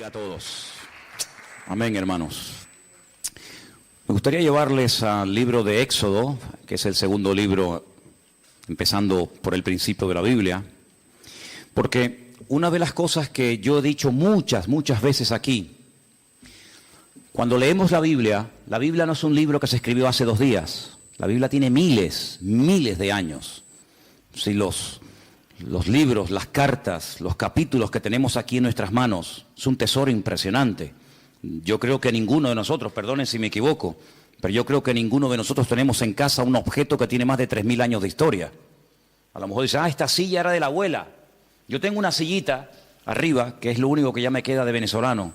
bendiga a todos. Amén, hermanos. Me gustaría llevarles al libro de Éxodo, que es el segundo libro, empezando por el principio de la Biblia, porque una de las cosas que yo he dicho muchas veces aquí, cuando leemos la Biblia no es un libro que se escribió hace 2 días. La Biblia tiene miles de años. Si los libros, las cartas, los capítulos que tenemos aquí en nuestras manos, es un tesoro impresionante. Yo creo que ninguno de nosotros, perdonen si me equivoco, pero yo creo que ninguno de nosotros tenemos en casa un objeto que tiene más de 3000 años de historia. A lo mejor dicen, esta silla era de la abuela. Yo tengo una sillita arriba, que es lo único que ya me queda de venezolano.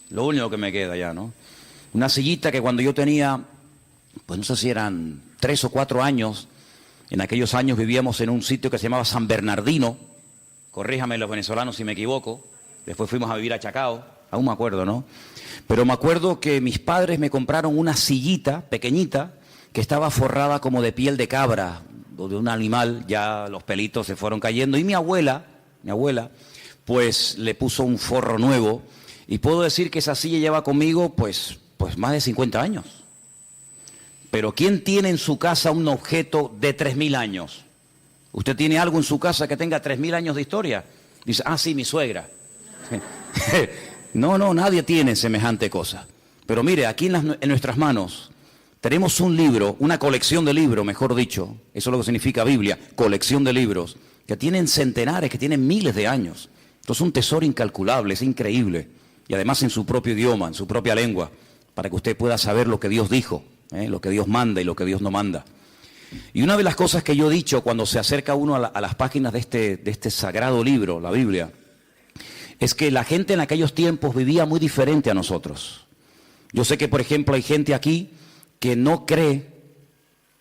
Lo único que me queda ya, ¿no? Una sillita que cuando yo tenía, pues no sé si eran 3 o 4 años, en aquellos años vivíamos en un sitio que se llamaba San Bernardino, corríjame los venezolanos si me equivoco, después fuimos a vivir a Chacao, aún me acuerdo, ¿no? Pero me acuerdo que mis padres me compraron una sillita pequeñita que estaba forrada como de piel de cabra o de un animal, ya los pelitos se fueron cayendo, y mi abuela, pues le puso un forro nuevo, y puedo decir que esa silla lleva conmigo pues más de 50 años. Pero ¿quién tiene en su casa un objeto de 3000 años? ¿Usted tiene algo en su casa que tenga 3000 años de historia? Dice, sí, mi suegra. No, nadie tiene semejante cosa. Pero mire, aquí en nuestras manos tenemos un libro, una colección de libros, mejor dicho, eso es lo que significa Biblia, colección de libros, que tienen centenares, que tienen miles de años. Entonces es un tesoro incalculable, es increíble. Y además en su propio idioma, en su propia lengua, para que usted pueda saber lo que Dios dijo. Lo que Dios manda y lo que Dios no manda. Y una de las cosas que yo he dicho cuando se acerca uno a las páginas de este sagrado libro, la Biblia, es que la gente en aquellos tiempos vivía muy diferente a nosotros. Yo sé que, por ejemplo, hay gente aquí que no cree,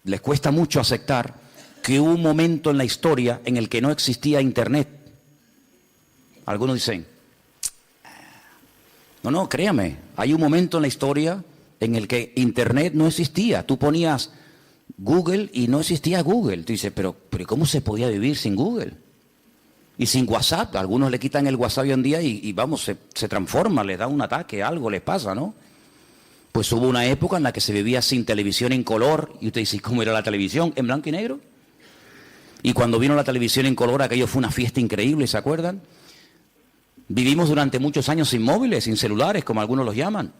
les cuesta mucho aceptar que hubo un momento en la historia en el que no existía Internet. Algunos dicen, no, créame, hay un momento en la historia en el que Internet no existía. Tú ponías Google y no existía Google. Tú dices, pero ¿cómo se podía vivir sin Google? Y sin WhatsApp. Algunos le quitan el WhatsApp hoy en día y vamos, se transforma, les da un ataque, algo les pasa, ¿no? Pues hubo una época en la que se vivía sin televisión en color. Y usted dice, ¿cómo era la televisión? ¿En blanco y negro? Y cuando vino la televisión en color, aquello fue una fiesta increíble, ¿se acuerdan? Vivimos durante muchos años sin móviles, sin celulares, como algunos los llaman.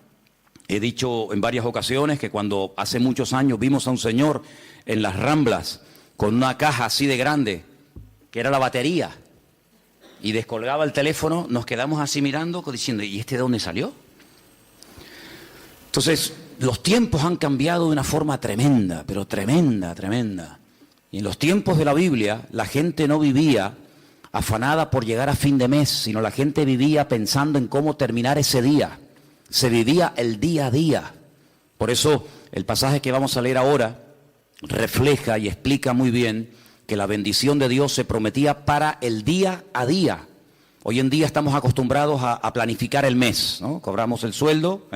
He dicho en varias ocasiones que cuando hace muchos años vimos a un señor en las Ramblas con una caja así de grande, que era la batería, y descolgaba el teléfono, nos quedamos así mirando, diciendo, ¿y este de dónde salió? Entonces, los tiempos han cambiado de una forma tremenda, pero tremenda. Y en los tiempos de la Biblia, la gente no vivía afanada por llegar a fin de mes, sino la gente vivía pensando en cómo terminar ese día. Se vivía el día a día. Por eso el pasaje que vamos a leer ahora refleja y explica muy bien que la bendición de Dios se prometía para el día a día. Hoy en día estamos acostumbrados a planificar el mes, ¿no? Cobramos el sueldo,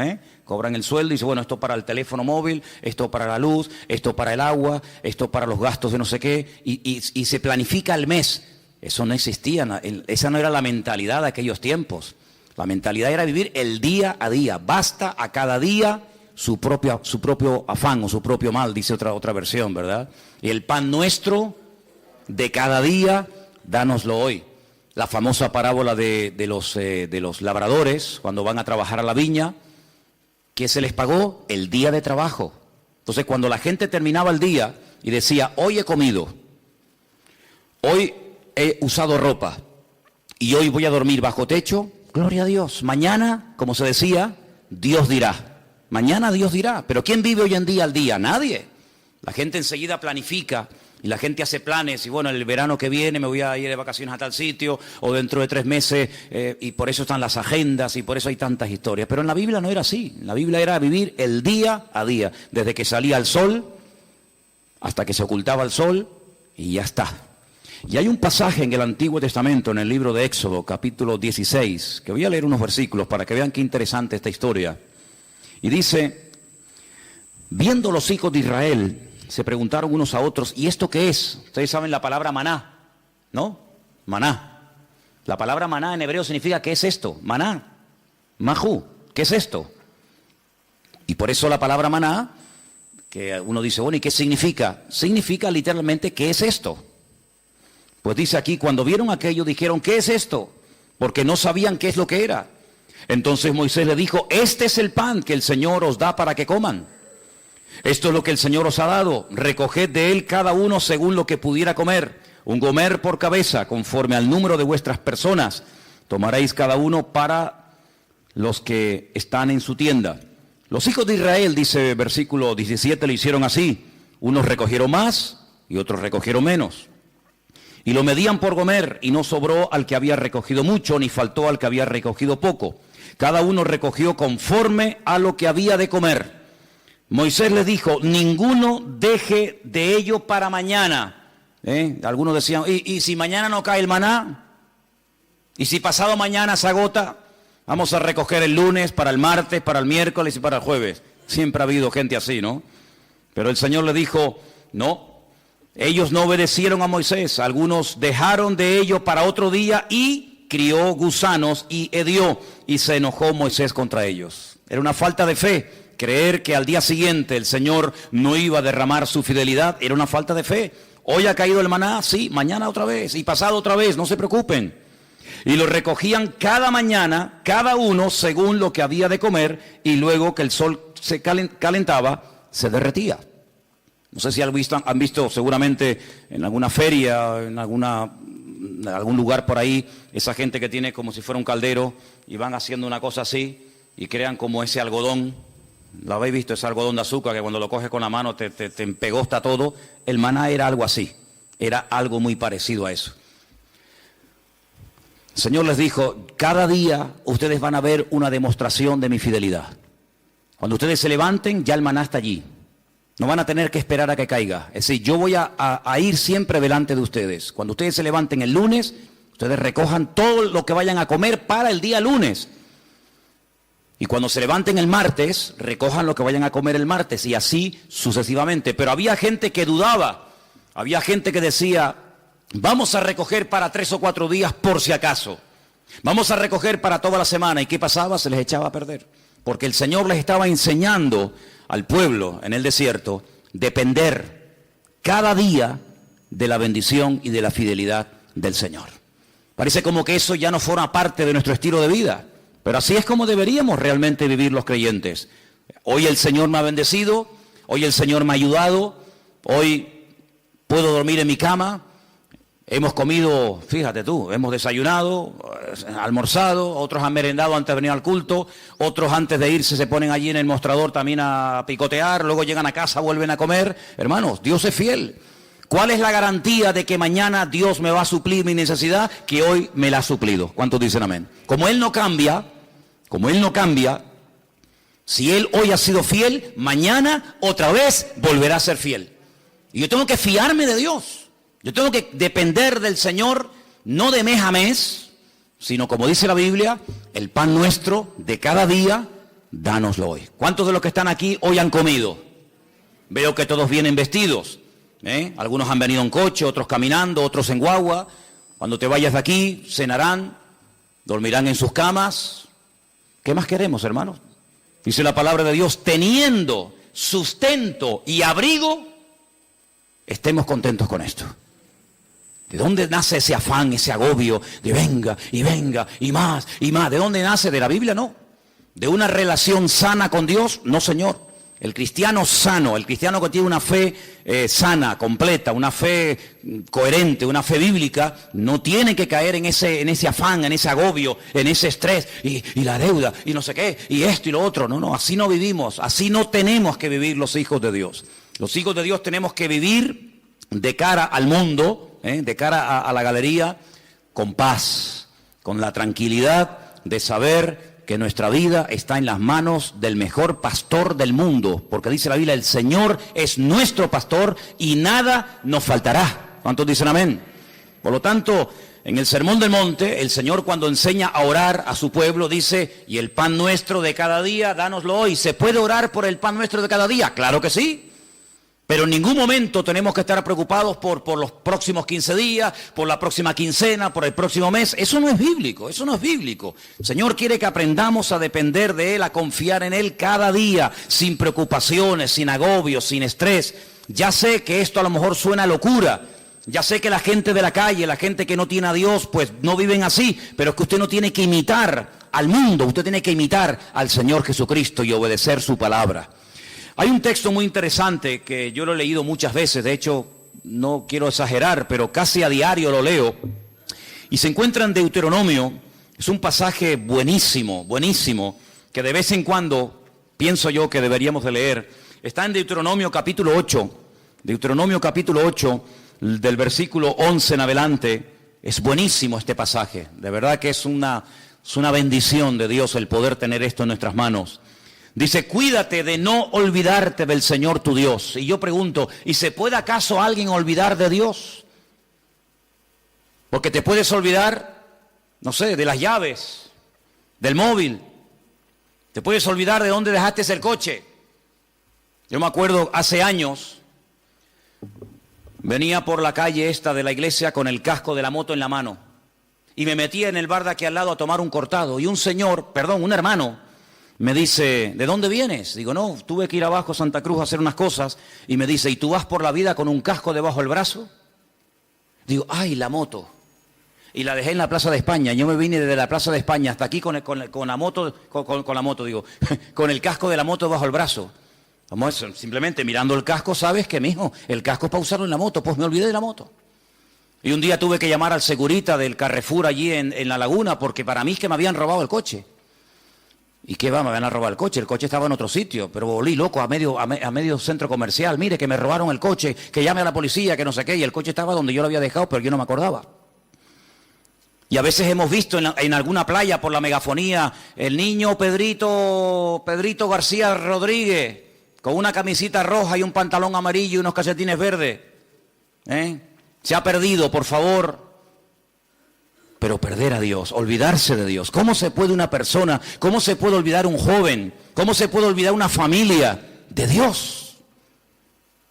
cobran el sueldo y dicen, bueno, esto para el teléfono móvil, esto para la luz, esto para el agua, esto para los gastos de no sé qué, y se planifica el mes. Eso no existía, esa no era la mentalidad de aquellos tiempos. La mentalidad era vivir el día a día. Basta a cada día su propio afán o su propio mal, dice otra versión, ¿verdad? Y el pan nuestro de cada día, dánoslo hoy. La famosa parábola de los labradores, cuando van a trabajar a la viña, ¿qué se les pagó? El día de trabajo. Entonces, cuando la gente terminaba el día y decía, hoy he comido, hoy he usado ropa y hoy voy a dormir bajo techo, gloria a Dios. Mañana, como se decía, Dios dirá. Mañana Dios dirá. Pero ¿quién vive hoy en día al día? Nadie. La gente enseguida planifica y la gente hace planes. Y bueno, el verano que viene me voy a ir de vacaciones a tal sitio o dentro de 3 meses y por eso están las agendas y por eso hay tantas historias. Pero en la Biblia no era así. En la Biblia era vivir el día a día. Desde que salía el sol hasta que se ocultaba el sol y ya está. Y hay un pasaje en el Antiguo Testamento, en el libro de Éxodo, capítulo 16, que voy a leer unos versículos para que vean qué interesante esta historia. Y dice, viendo los hijos de Israel, se preguntaron unos a otros, ¿y esto qué es? Ustedes saben la palabra maná, ¿no? Maná. La palabra maná en hebreo significa, ¿qué es esto? Maná. Majú, ¿qué es esto? Y por eso la palabra maná, que uno dice, bueno, ¿y qué significa? Significa literalmente, ¿qué es esto? Pues dice aquí, cuando vieron aquello, dijeron, ¿qué es esto? Porque no sabían qué es lo que era. Entonces Moisés le dijo, este es el pan que el Señor os da para que coman. Esto es lo que el Señor os ha dado, recoged de él cada uno según lo que pudiera comer, un gomer por cabeza, conforme al número de vuestras personas, tomaréis cada uno para los que están en su tienda. Los hijos de Israel, dice versículo 17, lo hicieron así, unos recogieron más y otros recogieron menos. Y lo medían por gomer, y no sobró al que había recogido mucho, ni faltó al que había recogido poco. Cada uno recogió conforme a lo que había de comer. Moisés les dijo, ninguno deje de ello para mañana. Algunos decían, ¿y si mañana no cae el maná? ¿Y si pasado mañana se agota? Vamos a recoger el lunes, para el martes, para el miércoles y para el jueves. Siempre ha habido gente así, ¿no? Pero el Señor le dijo, no, ellos no obedecieron a Moisés. Algunos dejaron de ello para otro día y crió gusanos y hedió. Y se enojó Moisés contra ellos. Era una falta de fe. Creer que al día siguiente el Señor no iba a derramar su fidelidad era una falta de fe. Hoy ha caído el maná, sí, mañana otra vez y pasado otra vez, no se preocupen. Y lo recogían cada mañana, cada uno según lo que había de comer, y luego que el sol se calentaba, se derretía. No sé si han visto seguramente en alguna feria, en algún lugar por ahí, esa gente que tiene como si fuera un caldero y van haciendo una cosa así y crean como ese algodón. ¿Lo habéis visto? Ese algodón de azúcar que cuando lo coges con la mano te empegosta todo. El maná era algo así, era algo muy parecido a eso. El Señor les dijo, cada día ustedes van a ver una demostración de mi fidelidad. Cuando ustedes se levanten, ya el maná está allí. No van a tener que esperar a que caiga. Es decir, yo voy a ir siempre delante de ustedes. Cuando ustedes se levanten el lunes, ustedes recojan todo lo que vayan a comer para el día lunes. Y cuando se levanten el martes, recojan lo que vayan a comer el martes, y así sucesivamente. Pero había gente que dudaba, había gente que decía, vamos a recoger para 3 o 4 días por si acaso. Vamos a recoger para toda la semana. ¿Y qué pasaba? Se les echaba a perder. Porque el Señor les estaba enseñando al pueblo en el desierto depender cada día de la bendición y de la fidelidad del Señor. Parece como que eso ya no forma parte de nuestro estilo de vida. Pero así es como deberíamos realmente vivir los creyentes. Hoy el Señor me ha bendecido, hoy el Señor me ha ayudado, hoy puedo dormir en mi cama, hemos comido, fíjate tú, hemos desayunado, almorzado, otros han merendado antes de venir al culto, otros antes de irse se ponen allí en el mostrador también a picotear, luego llegan a casa, vuelven a comer. Hermanos, Dios es fiel. ¿Cuál es la garantía de que mañana Dios me va a suplir mi necesidad? Que hoy me la ha suplido. ¿Cuántos dicen amén? Como Él no cambia, si Él hoy ha sido fiel, mañana otra vez volverá a ser fiel. Y yo tengo que fiarme de Dios. Yo tengo que depender del Señor, no de mes a mes, sino como dice la Biblia, el pan nuestro de cada día, dánoslo hoy. ¿Cuántos de los que están aquí hoy han comido? Veo que todos vienen vestidos. Algunos han venido en coche, otros caminando, otros en guagua. Cuando te vayas de aquí, cenarán, dormirán en sus camas. ¿Qué más queremos, hermanos? Dice la palabra de Dios, teniendo sustento y abrigo, estemos contentos con esto. ¿De dónde nace ese afán, ese agobio de venga y más y más? ¿De dónde nace? ¿De la Biblia? No. ¿De una relación sana con Dios? No, Señor. El cristiano sano, el cristiano que tiene una fe sana, completa, una fe coherente, una fe bíblica, no tiene que caer en ese afán, en ese agobio, en ese estrés, y la deuda, y no sé qué, y esto y lo otro. No, así no vivimos, así no tenemos que vivir los hijos de Dios. Los hijos de Dios tenemos que vivir de cara al mundo, de cara a la galería, con paz, con la tranquilidad de saber que nuestra vida está en las manos del mejor pastor del mundo, porque dice la Biblia, el Señor es nuestro pastor y nada nos faltará. ¿Cuántos dicen amén? Por lo tanto, en el Sermón del Monte, el Señor cuando enseña a orar a su pueblo dice, y el pan nuestro de cada día, dánoslo hoy. ¿Se puede orar por el pan nuestro de cada día? Claro que sí. Pero en ningún momento tenemos que estar preocupados por los próximos 15 días, por la próxima quincena, por el próximo mes. Eso no es bíblico, eso no es bíblico. El Señor quiere que aprendamos a depender de Él, a confiar en Él cada día, sin preocupaciones, sin agobios, sin estrés. Ya sé que esto a lo mejor suena locura. Ya sé que la gente de la calle, la gente que no tiene a Dios, pues no viven así. Pero es que usted no tiene que imitar al mundo, usted tiene que imitar al Señor Jesucristo y obedecer su palabra. Hay un texto muy interesante que yo lo he leído muchas veces, de hecho no quiero exagerar, pero casi a diario lo leo, y se encuentra en Deuteronomio. Es un pasaje buenísimo, buenísimo, que de vez en cuando pienso yo que deberíamos de leer. Está en Deuteronomio capítulo 8, del versículo 11 en adelante. Es buenísimo este pasaje, de verdad que es una bendición de Dios el poder tener esto en nuestras manos. Dice, cuídate de no olvidarte del Señor tu Dios. Y yo pregunto, ¿y se puede acaso alguien olvidar de Dios? Porque te puedes olvidar, no sé, de las llaves, del móvil. Te puedes olvidar de dónde dejaste el coche. Yo me acuerdo hace años, venía por la calle esta de la iglesia con el casco de la moto en la mano. Y me metía en el bar de aquí al lado a tomar un cortado. Y un hermano, me dice, ¿de dónde vienes? Digo, no, tuve que ir abajo a Santa Cruz a hacer unas cosas. Y me dice, ¿y tú vas por la vida con un casco debajo del brazo? Digo, ¡ay, la moto! Y la dejé en la Plaza de España. Yo me vine desde la Plaza de España hasta aquí con la moto, con el casco de la moto bajo el brazo. Vamos, simplemente mirando el casco, sabes que, mijo, el casco es para usarlo en la moto. Pues me olvidé de la moto. Y un día tuve que llamar al segurita del Carrefour allí en La Laguna, porque para mí es que me habían robado el coche. ¿Y qué va? Me van a robar el coche estaba en otro sitio, pero volví loco a medio centro comercial. Mire, que me robaron el coche, que llame a la policía, que no sé qué, y el coche estaba donde yo lo había dejado, pero yo no me acordaba. Y a veces hemos visto en alguna playa por la megafonía, el niño Pedrito García Rodríguez, con una camisita roja y un pantalón amarillo y unos calcetines verdes. Se ha perdido, por favor. Pero perder a Dios, olvidarse de Dios. ¿Cómo se puede una persona, cómo se puede olvidar un joven, cómo se puede olvidar una familia de Dios?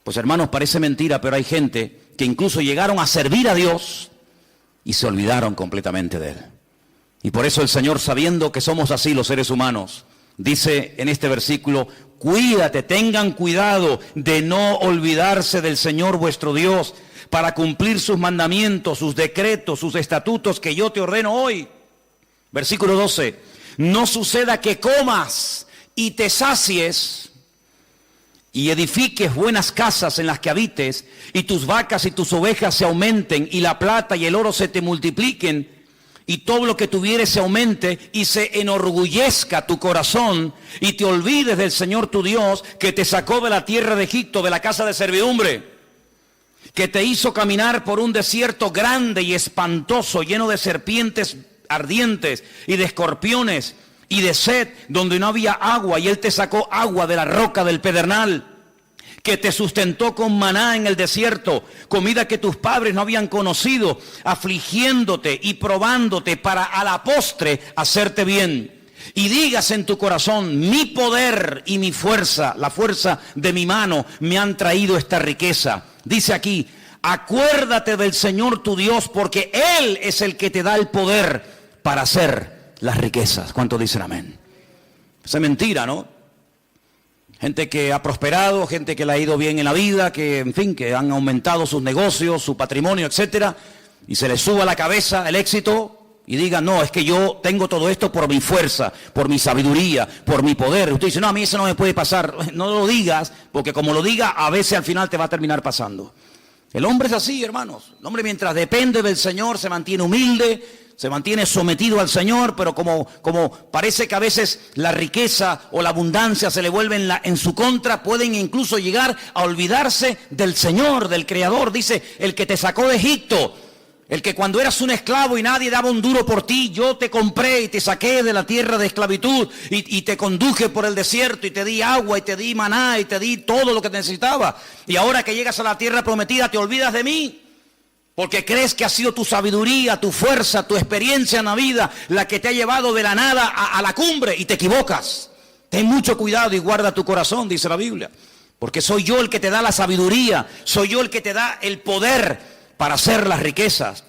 Pues hermanos, parece mentira, pero hay gente que incluso llegaron a servir a Dios y se olvidaron completamente de Él. Y por eso el Señor, sabiendo que somos así los seres humanos, dice en este versículo, cuídate, tengan cuidado de no olvidarse del Señor vuestro Dios, para cumplir sus mandamientos, sus decretos, sus estatutos que yo te ordeno hoy. Versículo 12. No suceda que comas y te sacies y edifiques buenas casas en las que habites, y tus vacas y tus ovejas se aumenten, y la plata y el oro se te multipliquen, y todo lo que tuvieres se aumente, y se enorgullezca tu corazón, y te olvides del Señor tu Dios, que te sacó de la tierra de Egipto, de la casa de servidumbre, que te hizo caminar por un desierto grande y espantoso, lleno de serpientes ardientes y de escorpiones y de sed, donde no había agua, y Él te sacó agua de la roca del pedernal, que te sustentó con maná en el desierto, comida que tus padres no habían conocido, afligiéndote y probándote para a la postre hacerte bien. Y digas en tu corazón, mi poder y mi fuerza, la fuerza de mi mano, me han traído esta riqueza. Dice aquí, acuérdate del Señor tu Dios, porque Él es el que te da el poder para hacer las riquezas. ¿Cuántos dicen amén? Esa es mentira, ¿no? Gente que ha prosperado, gente que le ha ido bien en la vida, que en fin, que han aumentado sus negocios, su patrimonio, etcétera, y se les suba a la cabeza el éxito y digan, no, es que yo tengo todo esto por mi fuerza, por mi sabiduría, por mi poder. Usted dice, no, a mí eso no me puede pasar. No lo digas, porque como lo diga, a veces al final te va a terminar pasando. El hombre es así, hermanos. El hombre, mientras depende del Señor, se mantiene humilde, se mantiene sometido al Señor, pero como parece que a veces la riqueza o la abundancia se le vuelve en su contra, pueden incluso llegar a olvidarse del Señor, del Creador. Dice, el que te sacó de Egipto, el que cuando eras un esclavo y nadie daba un duro por ti, yo te compré y te saqué de la tierra de esclavitud y te conduje por el desierto y te di agua y te di maná y te di todo lo que necesitaba. Y ahora que llegas a la tierra prometida te olvidas de mí, porque crees que ha sido tu sabiduría, tu fuerza, tu experiencia en la vida la que te ha llevado de la nada a la cumbre, y te equivocas. Ten mucho cuidado y guarda tu corazón, dice la Biblia. Porque soy yo el que te da la sabiduría, soy yo el que te da el poder para hacer las riquezas.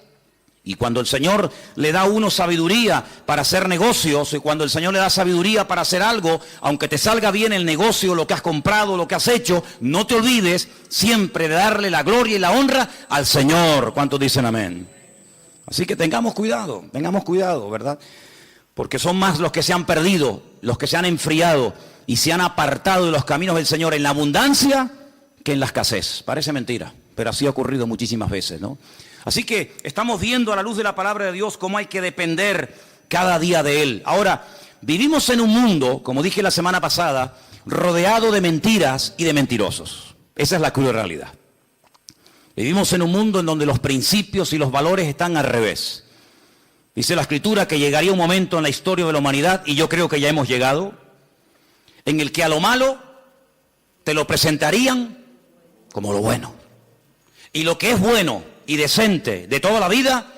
Y cuando el Señor le da a uno sabiduría para hacer negocios, y cuando el Señor le da sabiduría para hacer algo, aunque te salga bien el negocio, lo que has comprado, lo que has hecho, no te olvides siempre de darle la gloria y la honra al Señor. ¿Cuántos dicen amén? Así que tengamos cuidado, ¿verdad? Porque son más los que se han perdido, los que se han enfriado y se han apartado de los caminos del Señor en la abundancia que en la escasez. Parece mentira, pero así ha ocurrido muchísimas veces, ¿no? Así que estamos viendo a la luz de la palabra de Dios cómo hay que depender cada día de Él. Ahora, vivimos en un mundo, como dije la semana pasada, rodeado de mentiras y de mentirosos. Esa es la cruda realidad. Vivimos en un mundo en donde los principios y los valores están al revés. Dice la Escritura que llegaría un momento en la historia de la humanidad, y yo creo que ya hemos llegado, en el que a lo malo te lo presentarían como lo bueno. Y lo que es bueno y decente de toda la vida,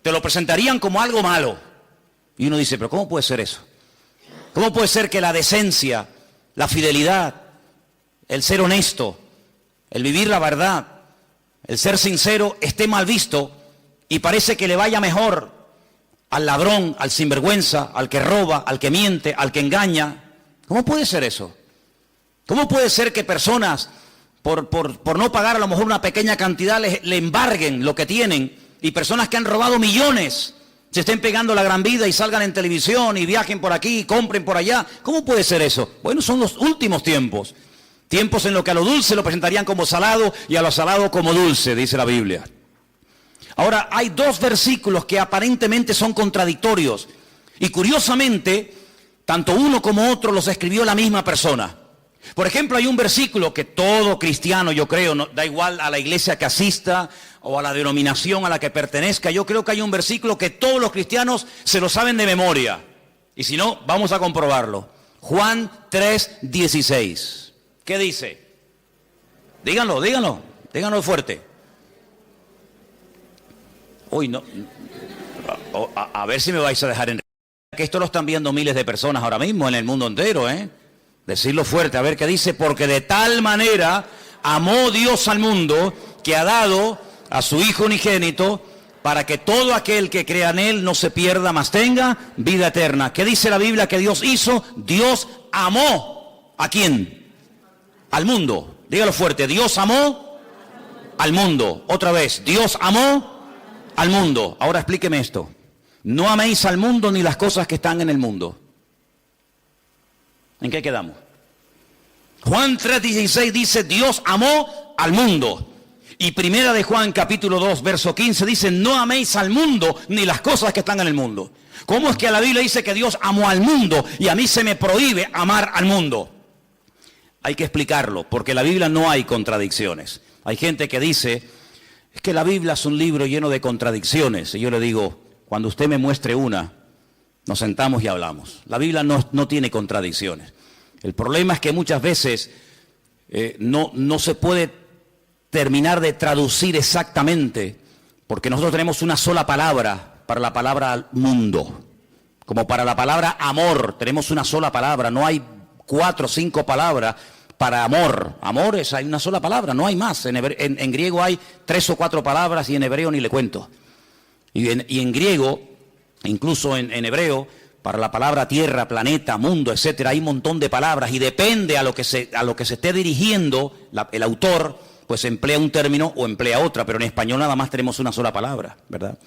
te lo presentarían como algo malo. Y uno dice, pero ¿cómo puede ser eso? ¿Cómo puede ser que la decencia, la fidelidad, el ser honesto, el vivir la verdad, el ser sincero esté mal visto y parece que le vaya mejor al ladrón, al sinvergüenza, al que roba, al que miente, al que engaña? ¿Cómo puede ser eso? ¿Cómo puede ser que personas por no pagar a lo mejor una pequeña cantidad le embarguen lo que tienen, y personas que han robado millones se estén pegando la gran vida y salgan en televisión y viajen por aquí y compren por allá? ¿Cómo puede ser eso? Bueno, son los últimos tiempos. Tiempos en los que a lo dulce lo presentarían como salado y a lo salado como dulce, dice la Biblia. Ahora, hay dos versículos que aparentemente son contradictorios. Y curiosamente, tanto uno como otro los escribió la misma persona. Por ejemplo, hay un versículo que todo cristiano, yo creo, no, da igual a la iglesia que asista o a la denominación a la que pertenezca, yo creo que hay un versículo que todos los cristianos se lo saben de memoria. Y si no, vamos a comprobarlo. Juan 3:16. ¿Qué dice? Díganlo fuerte. Uy, no. A ver si me vais a dejar en... Que esto lo están viendo miles de personas ahora mismo en el mundo entero, ¿eh? Decirlo fuerte, a ver qué dice. Porque de tal manera amó Dios al mundo, que ha dado a su Hijo unigénito, para que todo aquel que crea en Él no se pierda, mas tenga vida eterna. ¿Qué dice la Biblia que Dios hizo? Dios amó. ¿A quién? Al mundo. Dígalo fuerte. Dios amó al mundo. Otra vez. Dios amó al mundo. Ahora explíqueme esto. No améis al mundo ni las cosas que están en el mundo. ¿En qué quedamos? Juan 3:16 dice, Dios amó al mundo. Y primera de Juan capítulo 2 verso 15 dice, no améis al mundo ni las cosas que están en el mundo. ¿Cómo es que la Biblia dice que Dios amó al mundo y a mí se me prohíbe amar al mundo? Hay que explicarlo, porque en la Biblia no hay contradicciones. Hay gente que dice, es que la Biblia es un libro lleno de contradicciones. Y yo le digo, cuando usted me muestre una, nos sentamos y hablamos. La Biblia no tiene contradicciones. El problema es que muchas veces no se puede terminar de traducir exactamente, porque nosotros tenemos una sola palabra para la palabra mundo. Como para la palabra amor, tenemos una sola palabra. No hay 4 o 5 palabras para amor. Amor hay una sola palabra, no hay más. En griego hay 3 o 4 palabras y en hebreo ni le cuento. Y en griego, incluso en hebreo, para la palabra tierra, planeta, mundo, etcétera, hay un montón de palabras y depende a lo que se esté dirigiendo el autor, pues emplea un término o emplea otra, pero en español nada más tenemos una sola palabra, ¿verdad?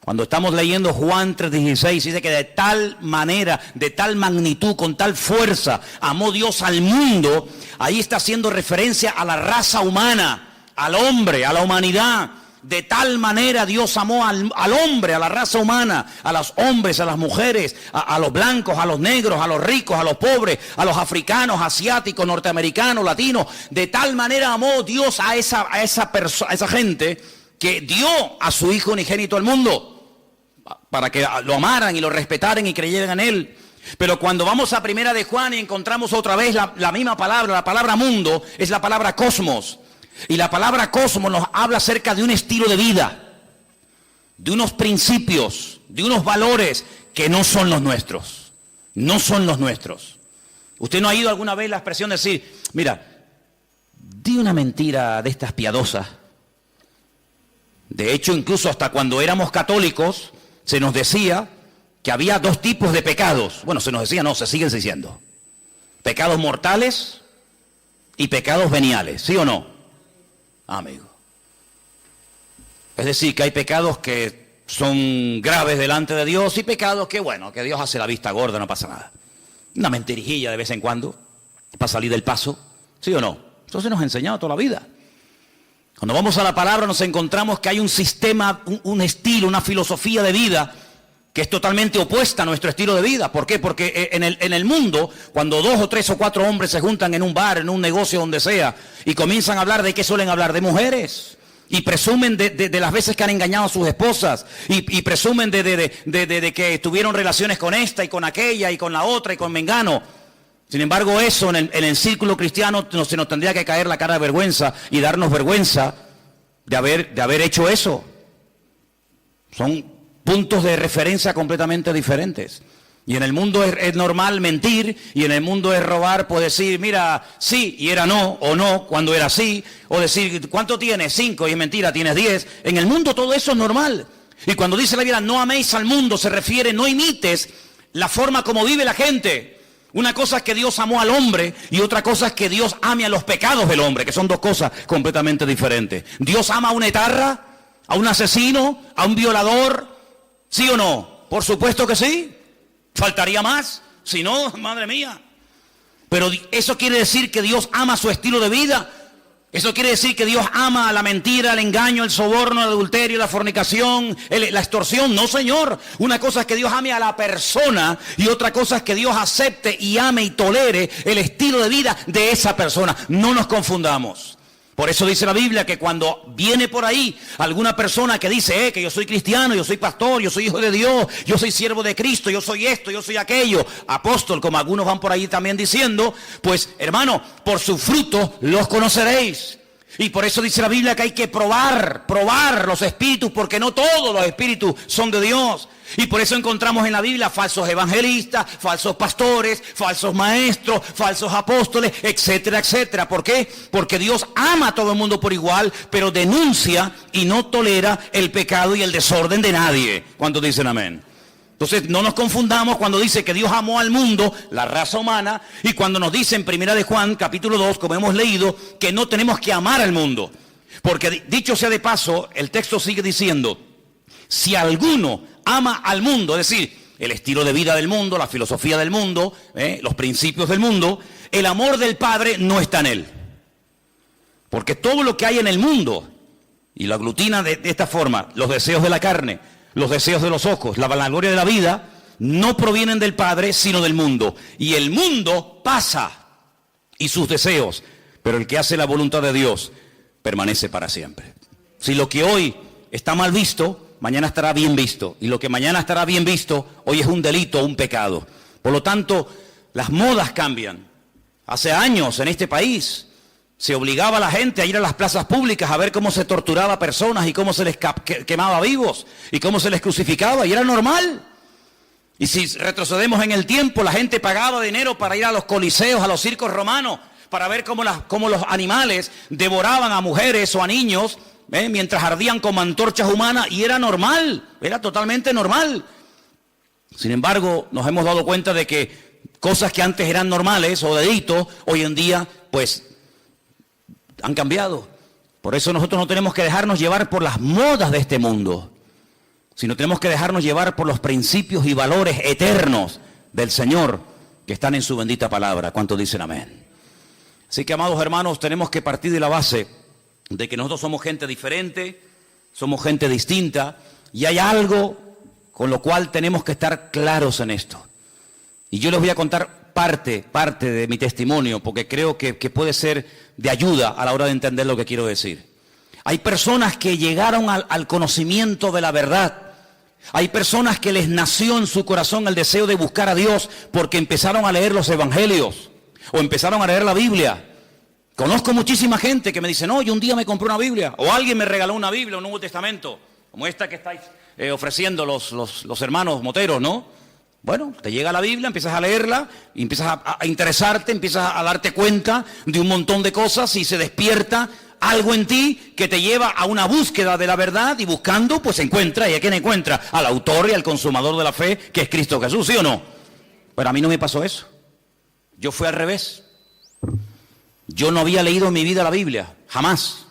Cuando estamos leyendo Juan 3:16, dice que de tal manera, de tal magnitud, con tal fuerza, amó Dios al mundo. Ahí está haciendo referencia a la raza humana, al hombre, a la humanidad. De tal manera Dios amó al hombre, a la raza humana, a los hombres, a las mujeres, a los blancos, a los negros, a los ricos, a los pobres, a los africanos, asiáticos, norteamericanos, latinos. De tal manera amó Dios a esa gente que dio a su Hijo unigénito al mundo, para que lo amaran y lo respetaran y creyeran en Él. Pero cuando vamos a primera de Juan y encontramos otra vez la misma palabra, la palabra mundo, es la palabra cosmos. Y la palabra cosmos nos habla acerca de un estilo de vida, de unos principios, de unos valores que no son los nuestros. No son los nuestros. ¿Usted no ha oído alguna vez la expresión de decir, mira, Di una mentira de estas piadosas. De hecho, incluso hasta cuando éramos católicos, se nos decía que había dos tipos de pecados. Bueno, se nos decía, no, se siguen diciendo. Pecados mortales y pecados veniales, ¿sí o no? Amigo. Es decir, que hay pecados que son graves delante de Dios y pecados que, bueno, que Dios hace la vista gorda, no pasa nada. Una mentirijilla de vez en cuando, para salir del paso, ¿sí o no? Eso se nos ha enseñado toda la vida. Cuando vamos a la palabra nos encontramos que hay un sistema, un estilo, una filosofía de vida que es totalmente opuesta a nuestro estilo de vida. ¿Por qué? Porque en el mundo, cuando 2 o 3 o 4 hombres se juntan en un bar, en un negocio, donde sea, y comienzan a hablar, ¿de qué suelen hablar? De mujeres. Y presumen de las veces que han engañado a sus esposas. Y presumen de que tuvieron relaciones con esta y con aquella y con la otra y con mengano. Sin embargo, eso en el círculo cristiano se nos tendría que caer la cara de vergüenza y darnos vergüenza de haber hecho eso. Son puntos de referencia completamente diferentes. Y en el mundo es normal mentir, y en el mundo es robar, pues decir, mira, sí, y era no, o no, cuando era sí, o decir, ¿cuánto tienes? 5, y es mentira, tienes 10. En el mundo todo eso es normal. Y cuando dice la Biblia, no améis al mundo, se refiere, no imites la forma como vive la gente. Una cosa es que Dios amó al hombre, y otra cosa es que Dios ame a los pecados del hombre, que son dos cosas completamente diferentes. ¿Dios ama a una etarra, a un asesino, a un violador? ¿Sí o no? Por supuesto que sí. ¿Faltaría más? Si no, madre mía. Pero eso quiere decir que Dios ama su estilo de vida. Eso quiere decir que Dios ama la mentira, el engaño, el soborno, el adulterio, la fornicación, la extorsión. No, Señor. Una cosa es que Dios ame a la persona, y otra cosa es que Dios acepte y ame y tolere el estilo de vida de esa persona. No nos confundamos. Por eso dice la Biblia que cuando viene por ahí alguna persona que dice, que yo soy cristiano, yo soy pastor, yo soy hijo de Dios, yo soy siervo de Cristo, yo soy esto, yo soy aquello, apóstol, como algunos van por ahí también diciendo, pues hermano, por sus frutos los conoceréis. Y por eso dice la Biblia que hay que probar los espíritus, porque no todos los espíritus son de Dios. Y por eso encontramos en la Biblia falsos evangelistas, falsos pastores, falsos maestros, falsos apóstoles, etcétera, etcétera. ¿Por qué? Porque Dios ama a todo el mundo por igual, pero denuncia y no tolera el pecado y el desorden de nadie. ¿Cuántos dicen amén? Entonces no nos confundamos cuando dice que Dios amó al mundo, la raza humana, y cuando nos dice en 1 de Juan, capítulo 2, como hemos leído, que no tenemos que amar al mundo. Porque dicho sea de paso, el texto sigue diciendo, si alguno ama al mundo, es decir, el estilo de vida del mundo, la filosofía del mundo, los principios del mundo, el amor del Padre no está en él. Porque todo lo que hay en el mundo, y lo aglutina de esta forma, los deseos de la carne, los deseos de los ojos, la vanagloria de la vida, no provienen del Padre, sino del mundo. Y el mundo pasa, y sus deseos, pero el que hace la voluntad de Dios permanece para siempre. Si lo que hoy está mal visto, mañana estará bien visto. Y lo que mañana estará bien visto, hoy es un delito, un pecado. Por lo tanto, las modas cambian. Hace años en este país se obligaba a la gente a ir a las plazas públicas a ver cómo se torturaba a personas y cómo se les quemaba vivos y cómo se les crucificaba, y era normal. Y si retrocedemos en el tiempo, la gente pagaba dinero para ir a los coliseos, a los circos romanos, para ver cómo los animales devoraban a mujeres o a niños, mientras ardían como antorchas humanas, y era normal, era totalmente normal. Sin embargo, nos hemos dado cuenta de que cosas que antes eran normales o delitos, hoy en día, pues, han cambiado. Por eso nosotros no tenemos que dejarnos llevar por las modas de este mundo, sino tenemos que dejarnos llevar por los principios y valores eternos del Señor que están en su bendita palabra. ¿Cuántos dicen amén? Así que, amados hermanos, tenemos que partir de la base de que nosotros somos gente diferente, somos gente distinta, y hay algo con lo cual tenemos que estar claros en esto. Y yo les voy a contar parte de mi testimonio, porque creo que puede ser de ayuda a la hora de entender lo que quiero decir. Hay personas que llegaron al conocimiento de la verdad. Hay personas que les nació en su corazón el deseo de buscar a Dios porque empezaron a leer los evangelios o empezaron a leer la Biblia. Conozco muchísima gente que me dice, no, yo un día me compré una Biblia, o alguien me regaló una Biblia, un Nuevo Testamento, como esta que estáis ofreciendo los hermanos moteros, ¿no? Bueno, te llega la Biblia, empiezas a leerla, y empiezas a interesarte, empiezas a darte cuenta de un montón de cosas y se despierta algo en ti que te lleva a una búsqueda de la verdad y buscando, pues encuentra. ¿Y a quién encuentra? Al autor y al consumador de la fe, que es Cristo Jesús, ¿sí o no? Pero a mí no me pasó eso. Yo fui al revés. Yo no había leído en mi vida la Biblia, jamás.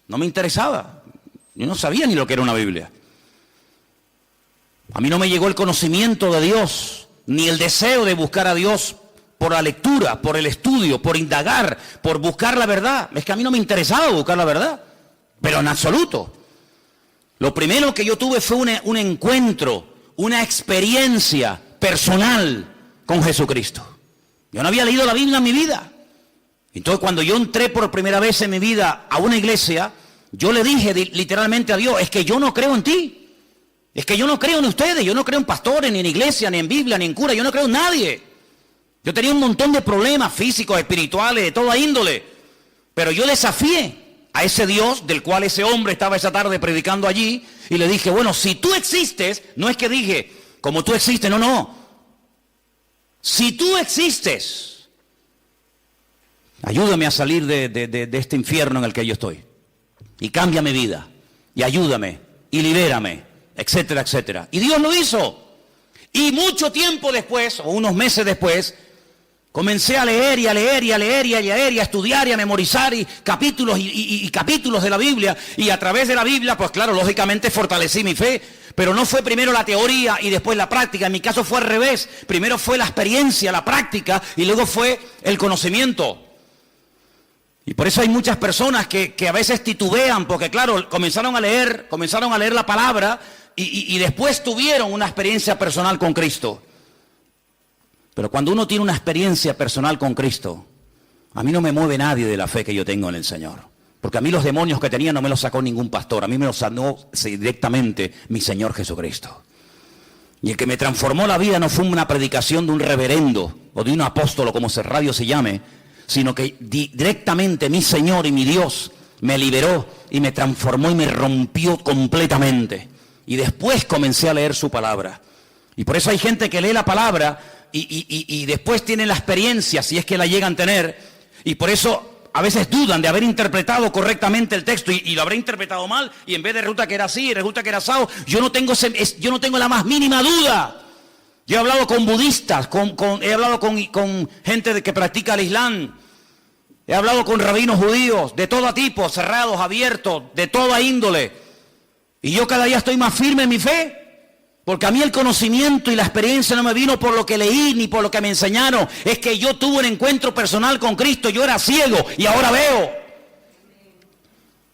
No me interesaba. Yo no sabía ni lo que era una Biblia. A mí no me llegó el conocimiento de Dios, ni el deseo de buscar a Dios por la lectura, por el estudio, por indagar, por buscar la verdad. Es que a mí no me interesaba buscar la verdad, pero en absoluto. Lo primero que yo tuve fue un encuentro, una experiencia personal con Jesucristo. Yo no había leído la Biblia en mi vida. Entonces cuando yo entré por primera vez en mi vida a una iglesia, yo le dije literalmente a Dios, es que yo no creo en ti. Es que yo no creo en ustedes, yo no creo en pastores, ni en iglesia, ni en Biblia, ni en cura, yo no creo en nadie. Yo tenía un montón de problemas físicos, espirituales, de toda índole. Pero yo desafié a ese Dios del cual ese hombre estaba esa tarde predicando allí y le dije, bueno, si tú existes, no es que dije, como tú existes, no. Si tú existes, ayúdame a salir de este infierno en el que yo estoy. Y cambia mi vida, y ayúdame, y libérame, etcétera, etcétera. Y Dios lo hizo. Y mucho tiempo después, o unos meses después, comencé a leer y a leer y a leer y a leer y a estudiar y a memorizar capítulos y capítulos de la Biblia. Y a través de la Biblia, pues claro, lógicamente fortalecí mi fe. Pero no fue primero la teoría y después la práctica. En mi caso fue al revés. Primero fue la experiencia, la práctica, y luego fue el conocimiento. Y por eso hay muchas personas que a veces titubean, porque claro, comenzaron a leer la palabra y después tuvieron una experiencia personal con Cristo. Pero cuando uno tiene una experiencia personal con Cristo, a mí no me mueve nadie de la fe que yo tengo en el Señor. Porque a mí los demonios que tenía no me los sacó ningún pastor, a mí me los sanó directamente mi Señor Jesucristo. Y el que me transformó la vida no fue una predicación de un reverendo o de un apóstolo, como ese radio se llame, sino que directamente mi Señor y mi Dios me liberó y me transformó y me rompió completamente. Y después comencé a leer su palabra. Y por eso hay gente que lee la palabra y después tienen la experiencia, si es que la llegan a tener, y por eso a veces dudan de haber interpretado correctamente el texto y lo habré interpretado mal, y en vez de resulta que era así, resulta que era asado. Yo no tengo la más mínima duda. Yo he hablado con budistas, he hablado con gente que practica el Islam, he hablado con rabinos judíos de todo tipo, cerrados, abiertos, de toda índole. Y yo cada día estoy más firme en mi fe, porque a mí el conocimiento y la experiencia no me vino por lo que leí ni por lo que me enseñaron. Es que yo tuve un encuentro personal con Cristo. Yo era ciego y ahora veo.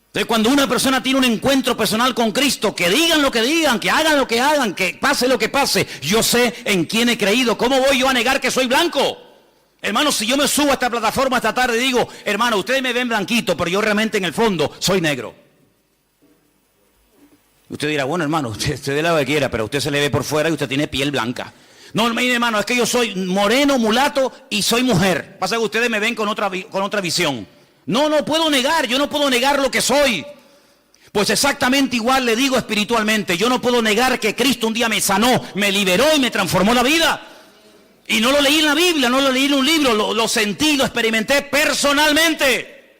Entonces cuando una persona tiene un encuentro personal con Cristo, que digan lo que digan, que hagan lo que hagan, que pase lo que pase, yo sé en quién he creído. ¿Cómo voy yo a negar que soy blanco? Hermano, si yo me subo a esta plataforma esta tarde y digo, hermano, ustedes me ven blanquito, pero yo realmente en el fondo soy negro. Usted dirá, bueno, hermano, usted de lo que quiera, pero usted se le ve por fuera y usted tiene piel blanca. No, mire, hermano, es que yo soy moreno, mulato y soy mujer. Pasa que ustedes me ven con otra visión. No puedo negar, yo no puedo negar lo que soy. Pues exactamente igual le digo espiritualmente. Yo no puedo negar que Cristo un día me sanó, me liberó y me transformó la vida. Y no lo leí en la Biblia, no lo leí en un libro, lo sentí, lo experimenté personalmente.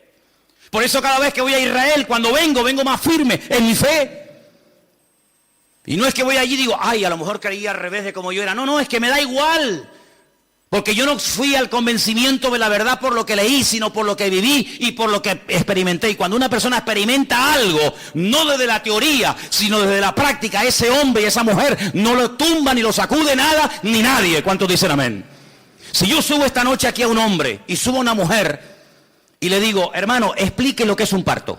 Por eso cada vez que voy a Israel, cuando vengo más firme en mi fe. Y no es que voy allí y digo, ay, a lo mejor creía al revés de como yo era. No, es que me da igual. Porque yo no fui al convencimiento de la verdad por lo que leí, sino por lo que viví y por lo que experimenté. Y cuando una persona experimenta algo, no desde la teoría, sino desde la práctica, ese hombre y esa mujer no lo tumba, ni lo sacude nada, ni nadie. ¿Cuántos dicen amén? Si yo subo esta noche aquí a un hombre y subo a una mujer y le digo, hermano, explique lo que es un parto.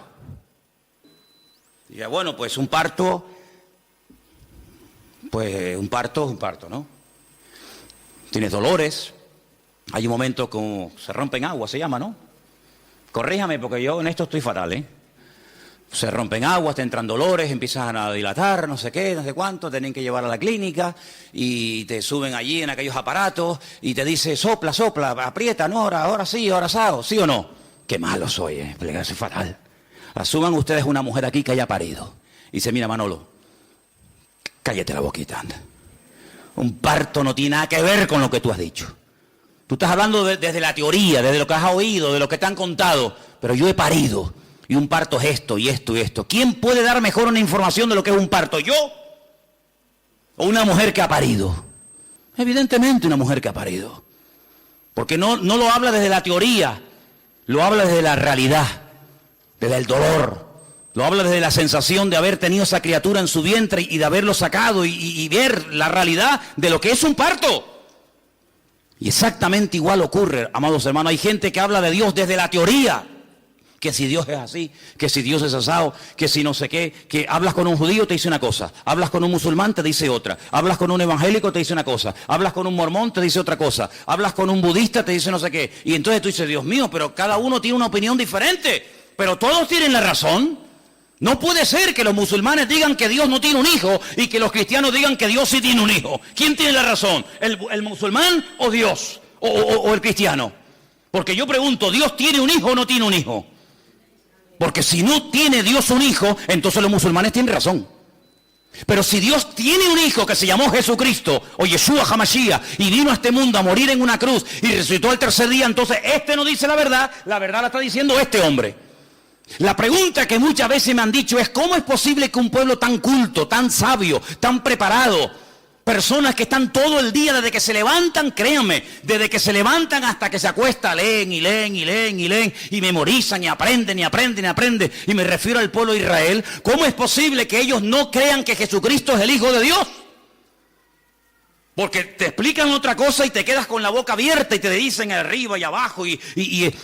Y diga, bueno, pues un parto... Pues un parto es un parto, ¿no? Tienes dolores, hay un momento como se rompen aguas, se llama, ¿no? Corríjame porque yo en esto estoy fatal, ¿eh? Se rompen aguas, te entran dolores, empiezan a dilatar, no sé qué, no sé cuánto, tienen que llevar a la clínica y te suben allí en aquellos aparatos y te dice, sopla, aprieta, no, ahora sí, ahora asado, ¿sí o no? Qué malo soy, soy fatal. Asuman ustedes una mujer aquí que haya parido y dice, mira Manolo, cállate la boquita, anda. Un parto no tiene nada que ver con lo que tú has dicho. Tú estás hablando desde la teoría, desde lo que has oído, de lo que te han contado. Pero yo he parido. Y un parto es esto y esto y esto. ¿Quién puede dar mejor una información de lo que es un parto? ¿Yo? ¿O una mujer que ha parido? Evidentemente una mujer que ha parido. Porque no lo habla desde la teoría. Lo habla desde la realidad. Desde el dolor. Lo habla desde la sensación de haber tenido esa criatura en su vientre y de haberlo sacado y ver la realidad de lo que es un parto. Y exactamente igual ocurre, amados hermanos. Hay gente que habla de Dios desde la teoría. Que si Dios es así, que si Dios es asado, que si no sé qué, que hablas con un judío te dice una cosa, hablas con un musulmán te dice otra, hablas con un evangélico te dice una cosa, hablas con un mormón te dice otra cosa, hablas con un budista te dice no sé qué. Y entonces tú dices, Dios mío, pero cada uno tiene una opinión diferente, pero todos tienen la razón. No puede ser que los musulmanes digan que Dios no tiene un hijo y que los cristianos digan que Dios sí tiene un hijo. ¿Quién tiene la razón? ¿El musulmán o Dios? ¿O el cristiano? Porque yo pregunto, ¿Dios tiene un hijo o no tiene un hijo? Porque si no tiene Dios un hijo, entonces los musulmanes tienen razón. Pero si Dios tiene un hijo que se llamó Jesucristo, o Yeshua HaMashiach, y vino a este mundo a morir en una cruz y resucitó al tercer día, entonces este no dice la verdad la está diciendo este hombre. La pregunta que muchas veces me han dicho es, ¿cómo es posible que un pueblo tan culto, tan sabio, tan preparado, personas que están todo el día desde que se levantan, créanme, desde que se levantan hasta que se acuesta, leen y leen y leen y leen y memorizan y aprenden y aprenden y aprenden, y me refiero al pueblo de Israel, ¿cómo es posible que ellos no crean que Jesucristo es el Hijo de Dios? Porque te explican otra cosa y te quedas con la boca abierta y te dicen arriba y abajo y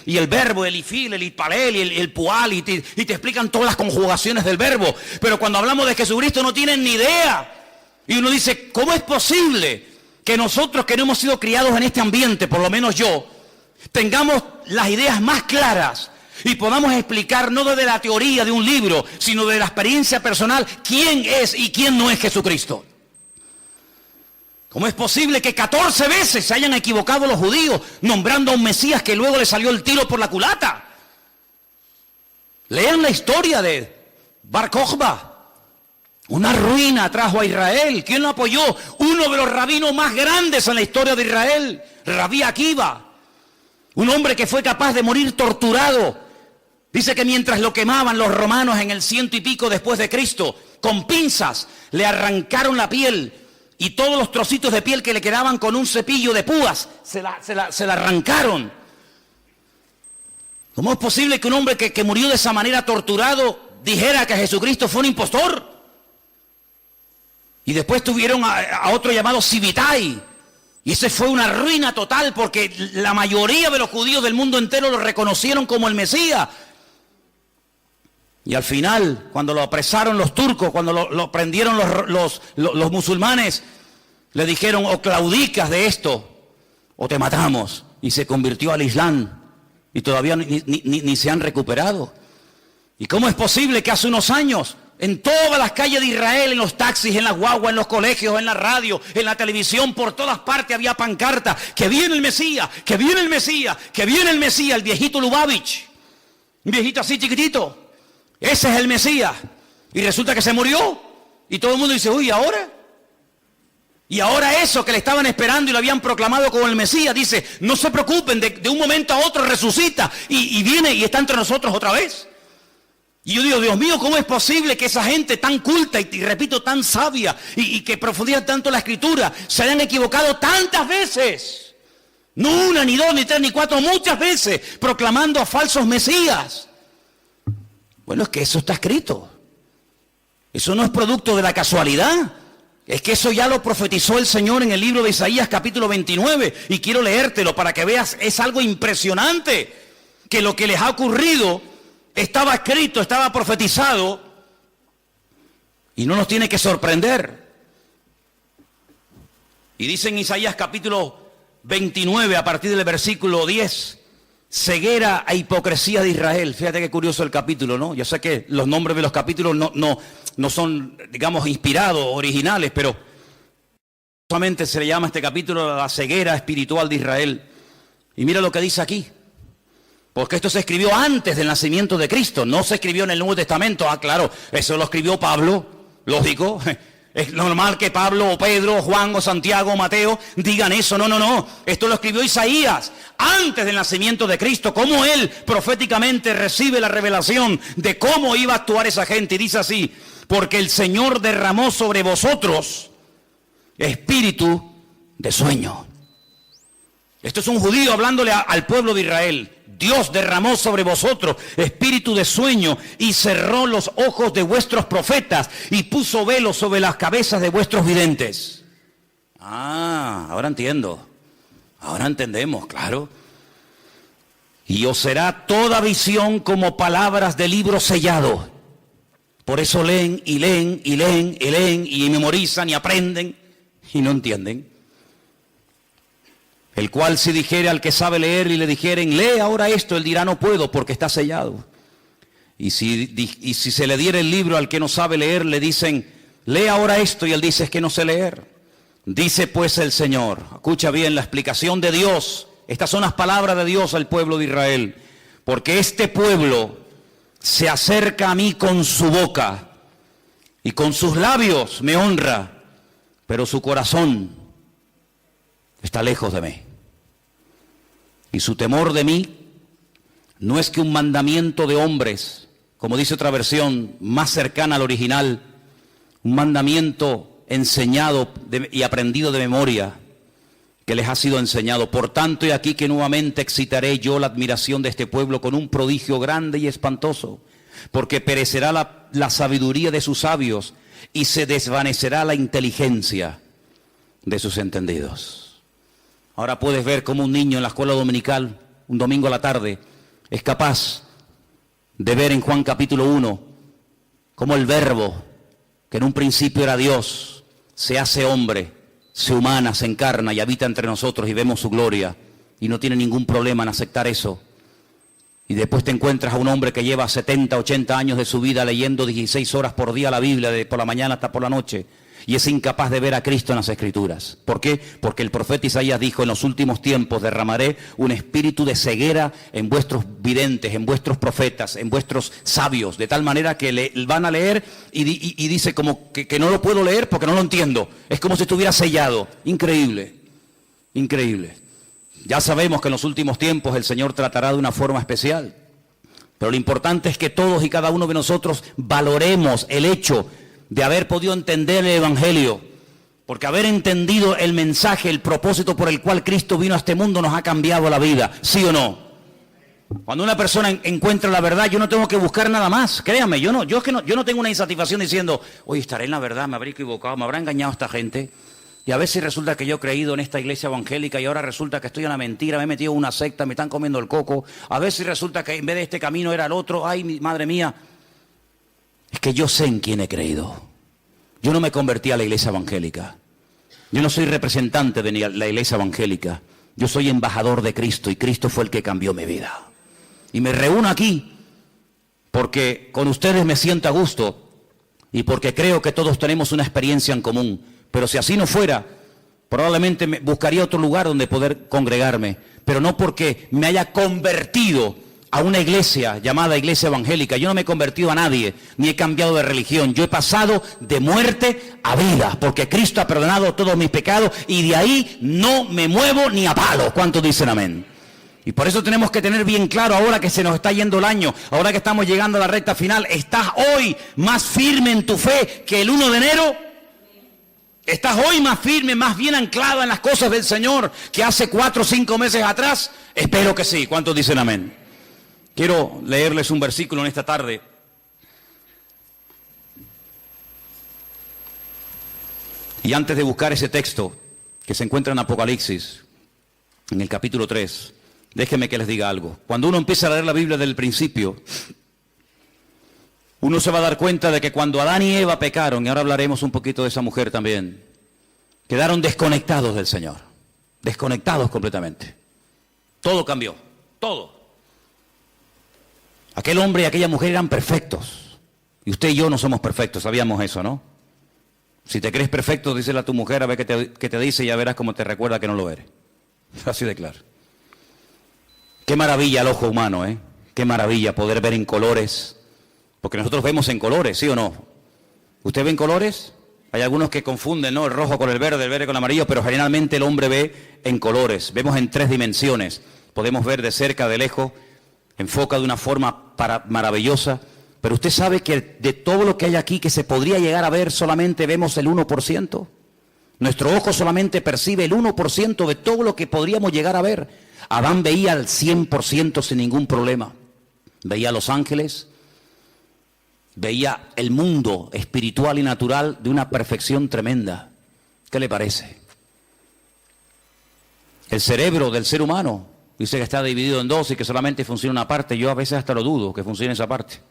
el verbo, el ifil, el itpalel, el pual y te explican todas las conjugaciones del verbo. Pero cuando hablamos de Jesucristo no tienen ni idea. Y uno dice, ¿cómo es posible que nosotros que no hemos sido criados en este ambiente, por lo menos yo, tengamos las ideas más claras y podamos explicar no desde la teoría de un libro, sino de la experiencia personal, quién es y quién no es Jesucristo? ¿Cómo es posible que 14 veces se hayan equivocado los judíos nombrando a un Mesías que luego le salió el tiro por la culata? Lean la historia de Bar Kokhba. Una ruina trajo a Israel. ¿Quién lo apoyó? Uno de los rabinos más grandes en la historia de Israel, Rabí Akiva. Un hombre que fue capaz de morir torturado. Dice que mientras lo quemaban los romanos en el 100 y pico después de Cristo, con pinzas le arrancaron la piel y todos los trocitos de piel que le quedaban con un cepillo de púas se la arrancaron. ¿Cómo es posible que un hombre que murió de esa manera torturado dijera que Jesucristo fue un impostor? Y después tuvieron a otro llamado Sibitai. Y ese fue una ruina total porque la mayoría de los judíos del mundo entero lo reconocieron como el Mesías. Y al final, cuando lo apresaron los turcos, cuando lo prendieron los musulmanes, le dijeron, o claudicas de esto, o te matamos. Y se convirtió al Islam. Y todavía ni se han recuperado. ¿Y cómo es posible que hace unos años, en todas las calles de Israel, en los taxis, en las guaguas, en los colegios, en la radio, en la televisión, por todas partes había pancartas, que viene el Mesías, que viene el Mesías, que viene el Mesías, el viejito Lubavitch, un viejito así chiquitito, ese es el Mesías, y resulta que se murió, y todo el mundo dice, uy, ¿ahora? Y ahora eso que le estaban esperando y lo habían proclamado como el Mesías, dice, no se preocupen, de un momento a otro resucita, y viene y está entre nosotros otra vez. Y yo digo, Dios mío, ¿cómo es posible que esa gente tan culta y repito, tan sabia y que profundiza tanto la Escritura se hayan equivocado tantas veces? No una, ni dos, ni tres, ni cuatro, muchas veces proclamando a falsos mesías. Bueno, es que eso está escrito. Eso no es producto de la casualidad. Es que eso ya lo profetizó el Señor en el libro de Isaías capítulo 29. Y quiero leértelo para que veas, es algo impresionante. Que lo que les ha ocurrido estaba escrito, estaba profetizado y no nos tiene que sorprender. Y dice en Isaías capítulo 29 a partir del versículo 10, ceguera e hipocresía de Israel. Fíjate qué curioso el capítulo, ¿no? Yo sé que los nombres de los capítulos no son, digamos, inspirados, originales, pero solamente se le llama a este capítulo la ceguera espiritual de Israel. Y mira lo que dice aquí. Porque esto se escribió antes del nacimiento de Cristo, no se escribió en el Nuevo Testamento. Ah, claro, eso lo escribió Pablo, lógico. Es normal que Pablo o Pedro o Juan o Santiago o Mateo digan eso. No, no, no. Esto lo escribió Isaías antes del nacimiento de Cristo. Cómo él proféticamente recibe la revelación de cómo iba a actuar esa gente. Y dice así: porque el Señor derramó sobre vosotros espíritu de sueño. Esto es un judío hablándole al pueblo de Israel. Dios derramó sobre vosotros espíritu de sueño y cerró los ojos de vuestros profetas y puso velos sobre las cabezas de vuestros videntes. Ah, ahora entiendo. Ahora entendemos, claro. Y os será toda visión como palabras de libro sellado. Por eso leen y leen y leen y leen y memorizan y aprenden y no entienden. El cual si dijere al que sabe leer y le dijeren, lee ahora esto, él dirá, no puedo porque está sellado. Y si se le diera el libro al que no sabe leer, le dicen, lee ahora esto, y él dice, es que no sé leer. Dice pues el Señor, escucha bien la explicación de Dios, estas son las palabras de Dios al pueblo de Israel, porque este pueblo se acerca a mí con su boca y con sus labios me honra, pero su corazón está lejos de mí. Y su temor de mí no es que un mandamiento de hombres, como dice otra versión más cercana al original, un mandamiento enseñado y aprendido de memoria, que les ha sido enseñado. Por tanto, he aquí que nuevamente excitaré yo la admiración de este pueblo con un prodigio grande y espantoso, porque perecerá la sabiduría de sus sabios y se desvanecerá la inteligencia de sus entendidos. Ahora puedes ver cómo un niño en la escuela dominical, un domingo a la tarde, es capaz de ver en Juan capítulo 1, cómo el verbo, que en un principio era Dios, se hace hombre, se humana, se encarna y habita entre nosotros y vemos su gloria. Y no tiene ningún problema en aceptar eso. Y después te encuentras a un hombre que lleva 70, 80 años de su vida leyendo 16 horas por día la Biblia, de por la mañana hasta por la noche. Y es incapaz de ver a Cristo en las Escrituras. ¿Por qué? Porque el profeta Isaías dijo, en los últimos tiempos derramaré un espíritu de ceguera en vuestros videntes, en vuestros profetas, en vuestros sabios, de tal manera que van a leer y dice como que no lo puedo leer porque no lo entiendo. Es como si estuviera sellado. Increíble, increíble. Ya sabemos que en los últimos tiempos el Señor tratará de una forma especial. Pero lo importante es que todos y cada uno de nosotros valoremos el hecho de haber podido entender el Evangelio, porque haber entendido el mensaje, el propósito por el cual Cristo vino a este mundo nos ha cambiado la vida, ¿sí o no? Cuando una persona encuentra la verdad, yo no tengo que buscar nada más, créame, yo no tengo una insatisfacción diciendo, oye, estaré en la verdad, me habré equivocado, me habrá engañado esta gente, y a veces resulta que yo he creído en esta iglesia evangélica y ahora resulta que estoy en la mentira, me he metido en una secta, me están comiendo el coco, a veces resulta que en vez de este camino era el otro, ay, madre mía. Es que yo sé en quién he creído. Yo no me convertí a la iglesia evangélica. Yo no soy representante de la iglesia evangélica. Yo soy embajador de Cristo y Cristo fue el que cambió mi vida. Y me reúno aquí porque con ustedes me siento a gusto y porque creo que todos tenemos una experiencia en común. Pero si así no fuera, probablemente buscaría otro lugar donde poder congregarme. Pero no porque me haya convertido a una iglesia llamada iglesia evangélica. Yo no me he convertido a nadie, ni he cambiado de religión. Yo he pasado de muerte a vida, porque Cristo ha perdonado todos mis pecados y de ahí no me muevo ni a palo. ¿Cuántos dicen amén? Y por eso tenemos que tener bien claro, ahora que se nos está yendo el año, ahora que estamos llegando a la recta final, ¿estás hoy más firme en tu fe que el 1 de enero? ¿Estás hoy más firme, más bien anclada en las cosas del Señor que hace 4 o 5 meses atrás? Espero que sí. ¿Cuántos dicen amén? Quiero leerles un versículo en esta tarde. Y antes de buscar ese texto que se encuentra en Apocalipsis, en el capítulo 3, déjenme que les diga algo. Cuando uno empieza a leer la Biblia desde el principio, uno se va a dar cuenta de que cuando Adán y Eva pecaron, y ahora hablaremos un poquito de esa mujer también, quedaron desconectados del Señor. Desconectados completamente. Todo cambió, todo. Aquel hombre y aquella mujer eran perfectos. Y usted y yo no somos perfectos, sabíamos eso, ¿no? Si te crees perfecto, díselo a tu mujer a ver qué te dice y ya verás cómo te recuerda que no lo eres. Así de claro. Qué maravilla el ojo humano, ¿eh? Qué maravilla poder ver en colores. Porque nosotros vemos en colores, ¿sí o no? ¿Usted ve en colores? Hay algunos que confunden, ¿no?, el rojo con el verde con el amarillo, pero generalmente el hombre ve en colores, vemos en 3 dimensiones. Podemos ver de cerca, de lejos, enfoca de una forma maravillosa. Pero usted sabe que de todo lo que hay aquí que se podría llegar a ver, solamente vemos el 1%. Nuestro ojo solamente percibe el 1% de todo lo que podríamos llegar a ver. Adán veía al 100% sin ningún problema. Veía a los ángeles, veía el mundo espiritual y natural de una perfección tremenda. ¿Qué le parece? El cerebro del ser humano dice que está dividido en 2 y que solamente funciona una parte. Yo a veces hasta lo dudo que funcione esa parte.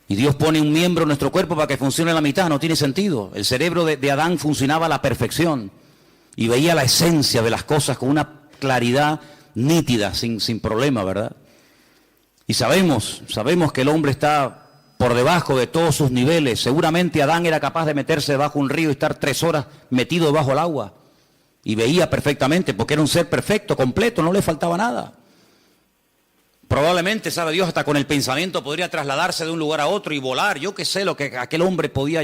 Y Dios pone un miembro en nuestro cuerpo para que funcione la mitad. No tiene sentido. El cerebro de Adán funcionaba a la perfección y veía la esencia de las cosas con una claridad nítida, sin problema, ¿verdad? Y sabemos que el hombre está por debajo de todos sus niveles. Seguramente Adán era capaz de meterse debajo de un río y estar 3 horas metido debajo del agua. Y veía perfectamente, porque era un ser perfecto, completo, no le faltaba nada. Probablemente, sabe Dios, hasta con el pensamiento podría trasladarse de un lugar a otro y volar. Yo qué sé lo que aquel hombre podía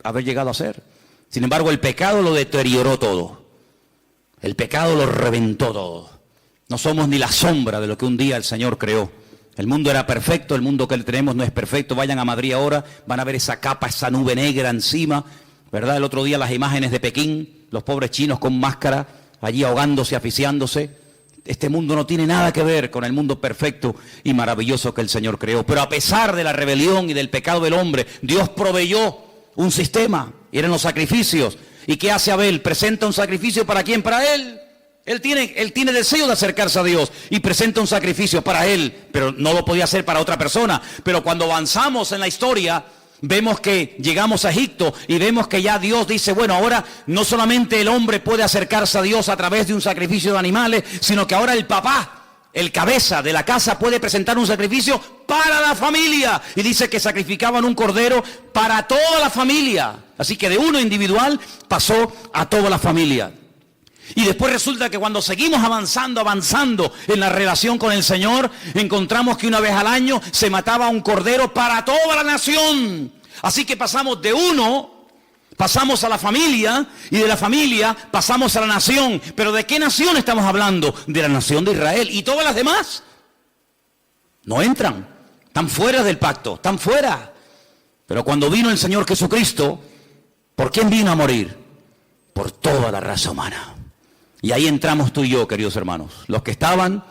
haber llegado a hacer. Sin embargo, el pecado lo deterioró todo. El pecado lo reventó todo. No somos ni la sombra de lo que un día el Señor creó. El mundo era perfecto, el mundo que tenemos no es perfecto. Vayan a Madrid ahora, van a ver esa capa, esa nube negra encima, ¿verdad? El otro día las imágenes de Pekín, los pobres chinos con máscara, allí ahogándose, asfixiándose. Este mundo no tiene nada que ver con el mundo perfecto y maravilloso que el Señor creó. Pero a pesar de la rebelión y del pecado del hombre, Dios proveyó un sistema, y eran los sacrificios. ¿Y qué hace Abel? Presenta un sacrificio, ¿para quién? Para él. Él tiene deseo de acercarse a Dios y presenta un sacrificio para él, pero no lo podía hacer para otra persona. Pero cuando avanzamos en la historia, vemos que llegamos a Egipto y vemos que ya Dios dice, bueno, ahora no solamente el hombre puede acercarse a Dios a través de un sacrificio de animales, sino que ahora el papá, el cabeza de la casa, puede presentar un sacrificio para la familia. Y dice que sacrificaban un cordero para toda la familia. Así que de uno individual pasó a toda la familia. Y después resulta que cuando seguimos avanzando en la relación con el Señor, encontramos que una vez al año se mataba un cordero para toda la nación. Así que pasamos de uno, pasamos a la familia, y de la familia pasamos a la nación. ¿Pero de qué nación estamos hablando? De la nación de Israel. ¿Y todas las demás? No entran, están fuera del pacto, están fuera. Pero cuando vino el Señor Jesucristo, ¿por quién vino a morir? Por toda la raza humana. Y ahí entramos tú y yo, queridos hermanos, los que estaban,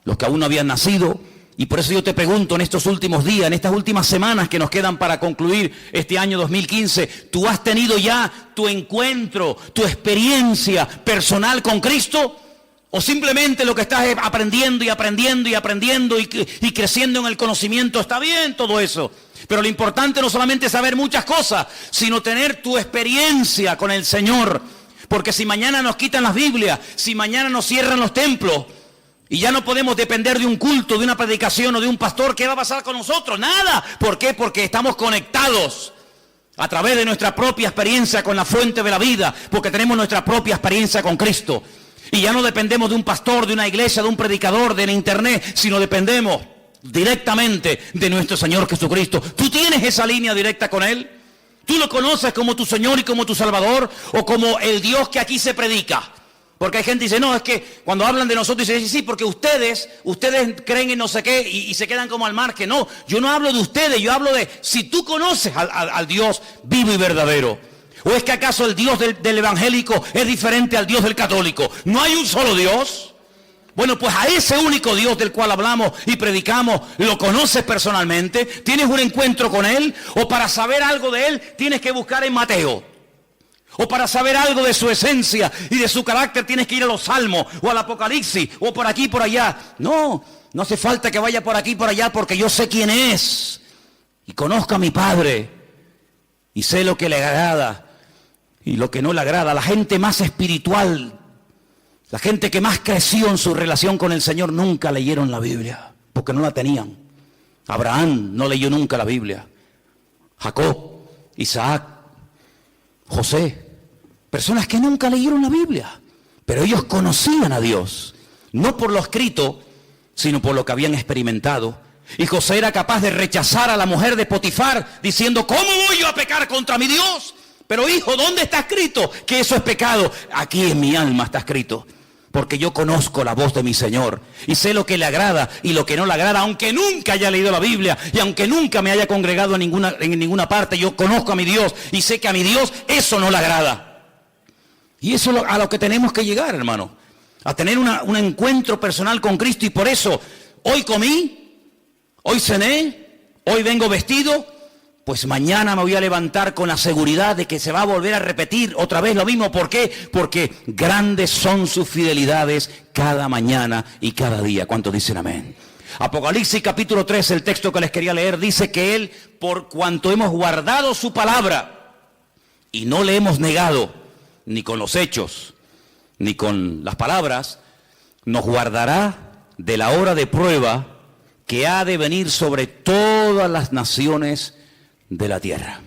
los que aún no habían nacido. Y por eso yo te pregunto, en estos últimos días, en estas últimas semanas que nos quedan para concluir este año 2015, ¿tú has tenido ya tu encuentro, tu experiencia personal con Cristo? ¿O simplemente lo que estás es aprendiendo y creciendo en el conocimiento? Está bien todo eso, pero lo importante no solamente es saber muchas cosas, sino tener tu experiencia con el Señor. Porque si mañana nos quitan las Biblias, si mañana nos cierran los templos y ya no podemos depender de un culto, de una predicación o de un pastor, ¿qué va a pasar con nosotros? Nada. ¿Por qué? Porque estamos conectados a través de nuestra propia experiencia con la fuente de la vida, porque tenemos nuestra propia experiencia con Cristo. Y ya no dependemos de un pastor, de una iglesia, de un predicador, de la internet, sino dependemos directamente de nuestro Señor Jesucristo. ¿Tú tienes esa línea directa con Él? ¿Tú lo conoces como tu Señor y como tu Salvador, o como el Dios que aquí se predica? Porque hay gente que dice, no, es que cuando hablan de nosotros dicen, sí, porque ustedes creen en no sé qué y se quedan como al margen. No, yo no hablo de ustedes, yo hablo de si tú conoces al Dios vivo y verdadero. ¿O es que acaso el Dios del evangélico es diferente al Dios del católico? ¿No hay un solo Dios? Bueno, pues a ese único Dios del cual hablamos y predicamos, ¿lo conoces personalmente? ¿Tienes un encuentro con Él? ¿O para saber algo de Él tienes que buscar en Mateo? ¿O para saber algo de su esencia y de su carácter tienes que ir a los Salmos o al Apocalipsis o por aquí y por allá? No, no hace falta que vaya por aquí y por allá, porque yo sé quién es y conozco a mi Padre y sé lo que le agrada y lo que no le agrada. La gente más espiritual, la gente que más creció en su relación con el Señor, nunca leyeron la Biblia, porque no la tenían. Abraham no leyó nunca la Biblia. Jacob, Isaac, José, personas que nunca leyeron la Biblia, pero ellos conocían a Dios, no por lo escrito, sino por lo que habían experimentado Y José era capaz de rechazar a la mujer de Potifar, diciendo, ¿cómo voy yo a pecar contra mi Dios? Pero hijo, ¿dónde está escrito que eso es pecado? Aquí en mi alma está escrito, porque yo conozco la voz de mi Señor y sé lo que le agrada y lo que no le agrada, aunque nunca haya leído la Biblia y aunque nunca me haya congregado en ninguna parte. Yo conozco a mi Dios y sé que a mi Dios eso no le agrada. Y eso es a lo que tenemos que llegar, hermano, a tener un encuentro personal con Cristo. Y por eso hoy comí, hoy cené, hoy vengo vestido, pues mañana me voy a levantar con la seguridad de que se va a volver a repetir otra vez lo mismo. ¿Por qué? Porque grandes son sus fidelidades cada mañana y cada día. ¿Cuántos dicen amén? Apocalipsis capítulo 3, el texto que les quería leer, dice que Él, por cuanto hemos guardado su palabra y no le hemos negado, ni con los hechos, ni con las palabras, nos guardará de la hora de prueba que ha de venir sobre todas las naciones de la tierra.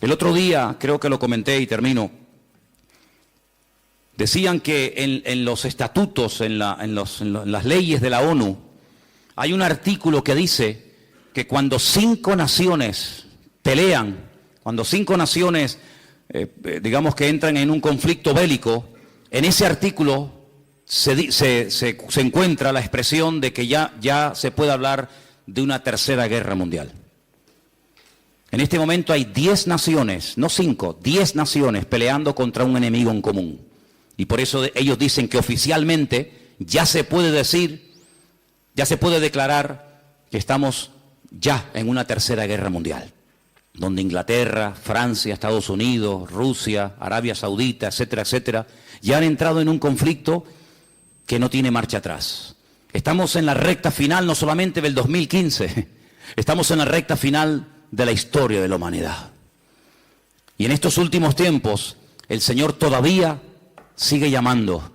El otro día, creo que lo comenté y termino, decían que en los estatutos, en las leyes de la ONU, hay un artículo que dice que cuando 5 naciones pelean, cuando 5 naciones, digamos que entran en un conflicto bélico, en ese artículo se encuentra la expresión de que ya se puede hablar de una tercera guerra mundial. En este momento hay 10 naciones, no 5, 10 naciones peleando contra un enemigo en común. Y por eso ellos dicen que oficialmente ya se puede decir, ya se puede declarar que estamos ya en una tercera guerra mundial, donde Inglaterra, Francia, Estados Unidos, Rusia, Arabia Saudita, etcétera, etcétera, ya han entrado en un conflicto que no tiene marcha atrás. Estamos en la recta final no solamente del 2015, estamos en la recta final de la historia de la humanidad. Y en estos últimos tiempos, el Señor todavía sigue llamando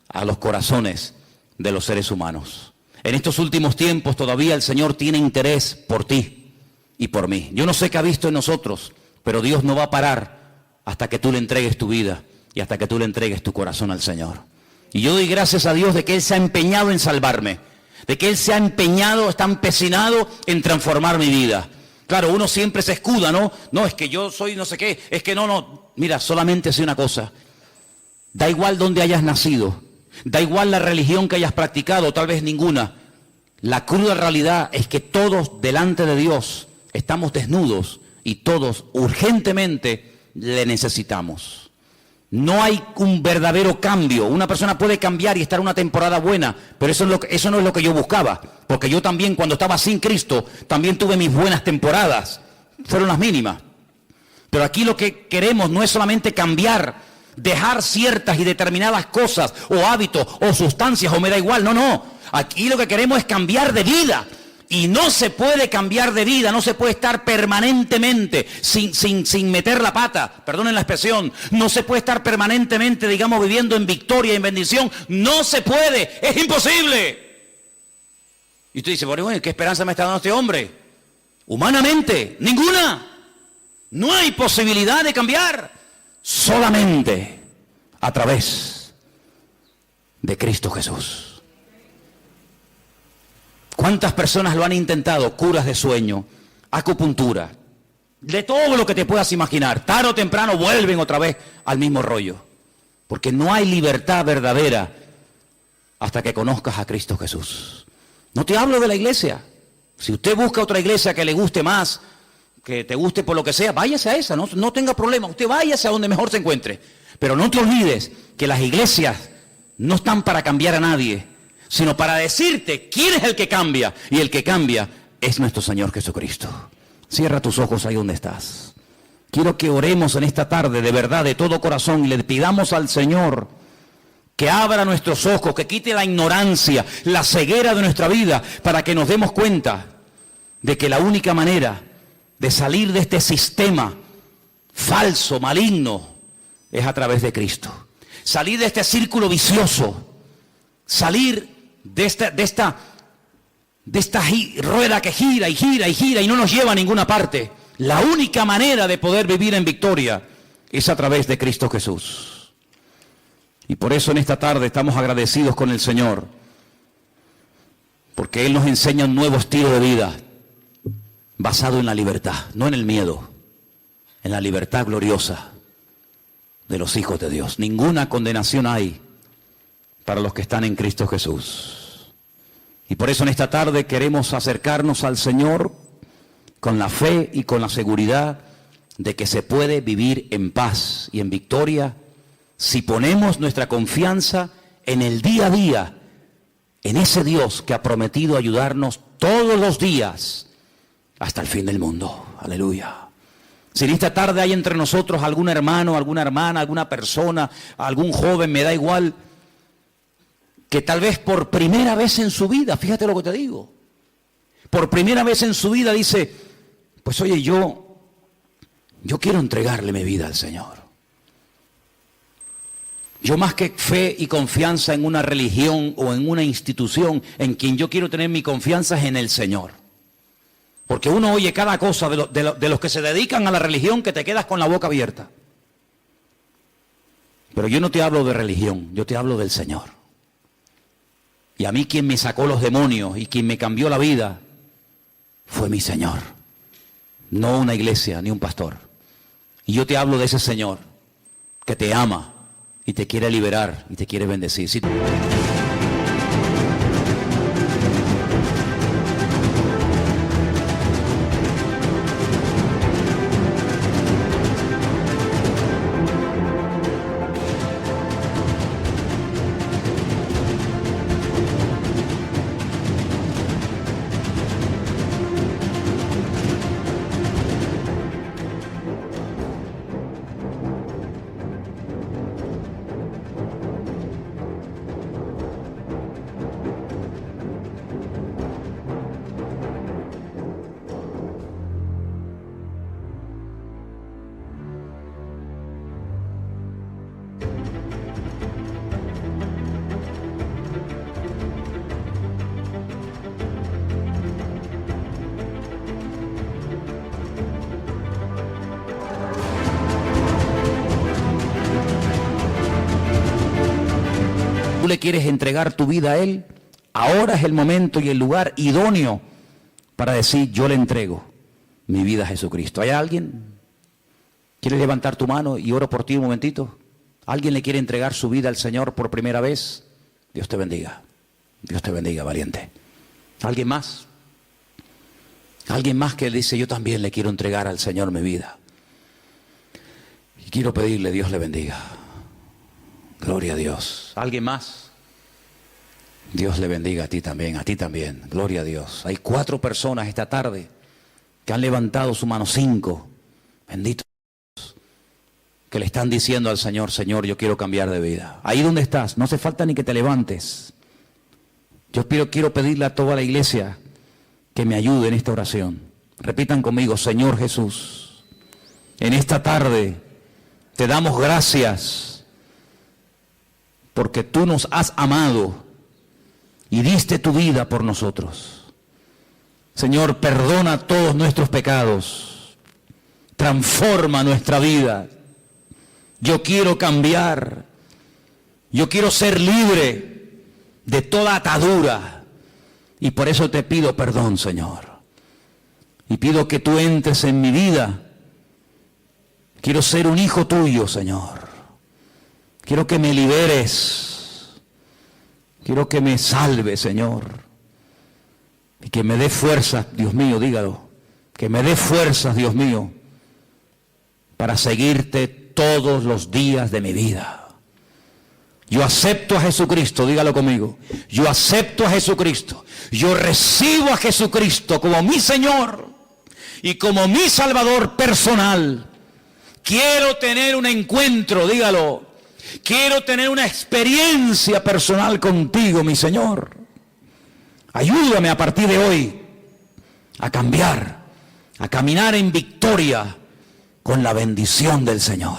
a los corazones de los seres humanos. En estos últimos tiempos todavía el Señor tiene interés por ti y por mí. Yo no sé qué ha visto en nosotros, pero Dios no va a parar hasta que tú le entregues tu vida y hasta que tú le entregues tu corazón al Señor. Y yo doy gracias a Dios de que Él se ha empeñado en salvarme, de que Él se ha empeñado, está empecinado en transformar mi vida. Claro, uno siempre se escuda, ¿no? No, es que yo soy no sé qué, es que no. Mira, solamente sé una cosa. Da igual dónde hayas nacido, da igual la religión que hayas practicado, tal vez ninguna. La cruda realidad es que todos delante de Dios estamos desnudos y todos urgentemente le necesitamos. No hay un verdadero cambio. Una persona puede cambiar y estar una temporada buena, pero eso no es lo que yo buscaba. Porque yo también, cuando estaba sin Cristo, también tuve mis buenas temporadas. Fueron las mínimas. Pero aquí lo que queremos no es solamente cambiar, dejar ciertas y determinadas cosas, o hábitos, o sustancias, o me da igual. No. Aquí lo que queremos es cambiar de vida. Y no se puede cambiar de vida, no se puede estar permanentemente sin meter la pata, perdonen la expresión, no se puede estar permanentemente, digamos, viviendo en victoria y en bendición, no se puede, es imposible. Y usted dice, bueno, ¿qué esperanza me está dando este hombre? Humanamente, ninguna. No hay posibilidad de cambiar, solamente a través de Cristo Jesús. ¿Cuántas personas lo han intentado? Curas de sueño, acupuntura, de todo lo que te puedas imaginar. Tarde o temprano vuelven otra vez al mismo rollo. Porque no hay libertad verdadera hasta que conozcas a Cristo Jesús. No te hablo de la iglesia. Si usted busca otra iglesia que le guste más, que te guste por lo que sea, váyase a esa, no tenga problema. Usted váyase a donde mejor se encuentre. Pero no te olvides que las iglesias no están para cambiar a nadie, sino para decirte quién es el que cambia, y el que cambia es nuestro Señor Jesucristo. Cierra tus ojos ahí donde estás. Quiero que oremos en esta tarde de verdad, de todo corazón, y le pidamos al Señor que abra nuestros ojos, que quite la ignorancia, la ceguera de nuestra vida, para que nos demos cuenta de que la única manera de salir de este sistema falso, maligno, es a través de Cristo. Salir de este círculo vicioso, salir de esta rueda que gira y gira y gira y no nos lleva a ninguna parte. La única manera de poder vivir en victoria es a través de Cristo Jesús. Y por eso en esta tarde estamos agradecidos con el Señor, Porque Él nos enseña un nuevo estilo de vida basado en la libertad, no en el miedo, en la libertad gloriosa de los hijos de Dios. Ninguna condenación hay para los que están en Cristo Jesús. Y por eso en esta tarde queremos acercarnos al Señor con la fe y con la seguridad de que se puede vivir en paz y en victoria si ponemos nuestra confianza en el día a día, en ese Dios que ha prometido ayudarnos todos los días hasta el fin del mundo. Aleluya. Si en esta tarde hay entre nosotros algún hermano, alguna hermana, alguna persona, algún joven, me da igual, que tal vez por primera vez en su vida, fíjate lo que te digo, por primera vez en su vida dice, pues oye, yo quiero entregarle mi vida al Señor. Yo más que fe y confianza en una religión o en una institución, en quien yo quiero tener mi confianza es en el Señor. Porque uno oye cada cosa de los que se dedican a la religión que te quedas con la boca abierta. Pero yo no te hablo de religión, yo te hablo del Señor. Y a mí quien me sacó los demonios y quien me cambió la vida fue mi Señor. No una iglesia ni un pastor. Y yo te hablo de ese Señor que te ama y te quiere liberar y te quiere bendecir. Si tú le quieres entregar tu vida a Él, ahora es el momento y el lugar idóneo para decir, yo le entrego mi vida a Jesucristo. ¿Hay alguien? ¿Quieres levantar tu mano y oro por ti un momentito? ¿Alguien le quiere entregar su vida al Señor por primera vez? Dios te bendiga. Dios te bendiga, valiente. ¿Alguien más? Alguien más que dice, yo también le quiero entregar al Señor mi vida. Y quiero pedirle, Dios le bendiga. Gloria a Dios. ¿Alguien más? Dios le bendiga a ti también, a ti también. Gloria a Dios. Hay 4 personas esta tarde que han levantado su mano, 5. Bendito Dios. Que le están diciendo al Señor, Señor, yo quiero cambiar de vida. Ahí donde estás, no hace falta ni que te levantes. Yo quiero pedirle a toda la iglesia que me ayude en esta oración. Repitan conmigo, Señor Jesús, en esta tarde te damos gracias porque tú nos has amado y diste tu vida por nosotros. Señor, perdona todos nuestros pecados, transforma nuestra vida. Yo quiero cambiar, yo quiero ser libre de toda atadura y por eso te pido perdón, Señor. Y pido que tú entres en mi vida. Quiero ser un hijo tuyo, Señor. Quiero que me liberes, quiero que me salves, Señor, y que me dé fuerzas, Dios mío, dígalo, que me dé fuerzas, Dios mío, para seguirte todos los días de mi vida. Yo acepto a Jesucristo, dígalo conmigo, yo acepto a Jesucristo, yo recibo a Jesucristo como mi Señor y como mi Salvador personal. Quiero tener un encuentro, dígalo. Quiero tener una experiencia personal contigo, mi Señor. Ayúdame a partir de hoy a cambiar, a caminar en victoria con la bendición del Señor.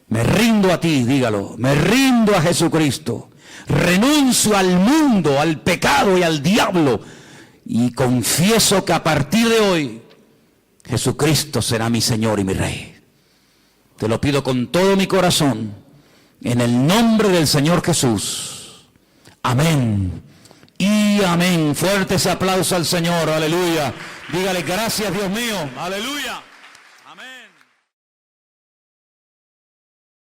Me rindo a ti, dígalo, me rindo a Jesucristo. Renuncio al mundo, al pecado y al diablo y confieso que a partir de hoy Jesucristo será mi Señor y mi Rey. Te lo pido con todo mi corazón. En el nombre del Señor Jesús. Amén. Y y amén. Fuerte ese aplauso al Señor, aleluya. Dígale gracias, Dios mío, aleluya.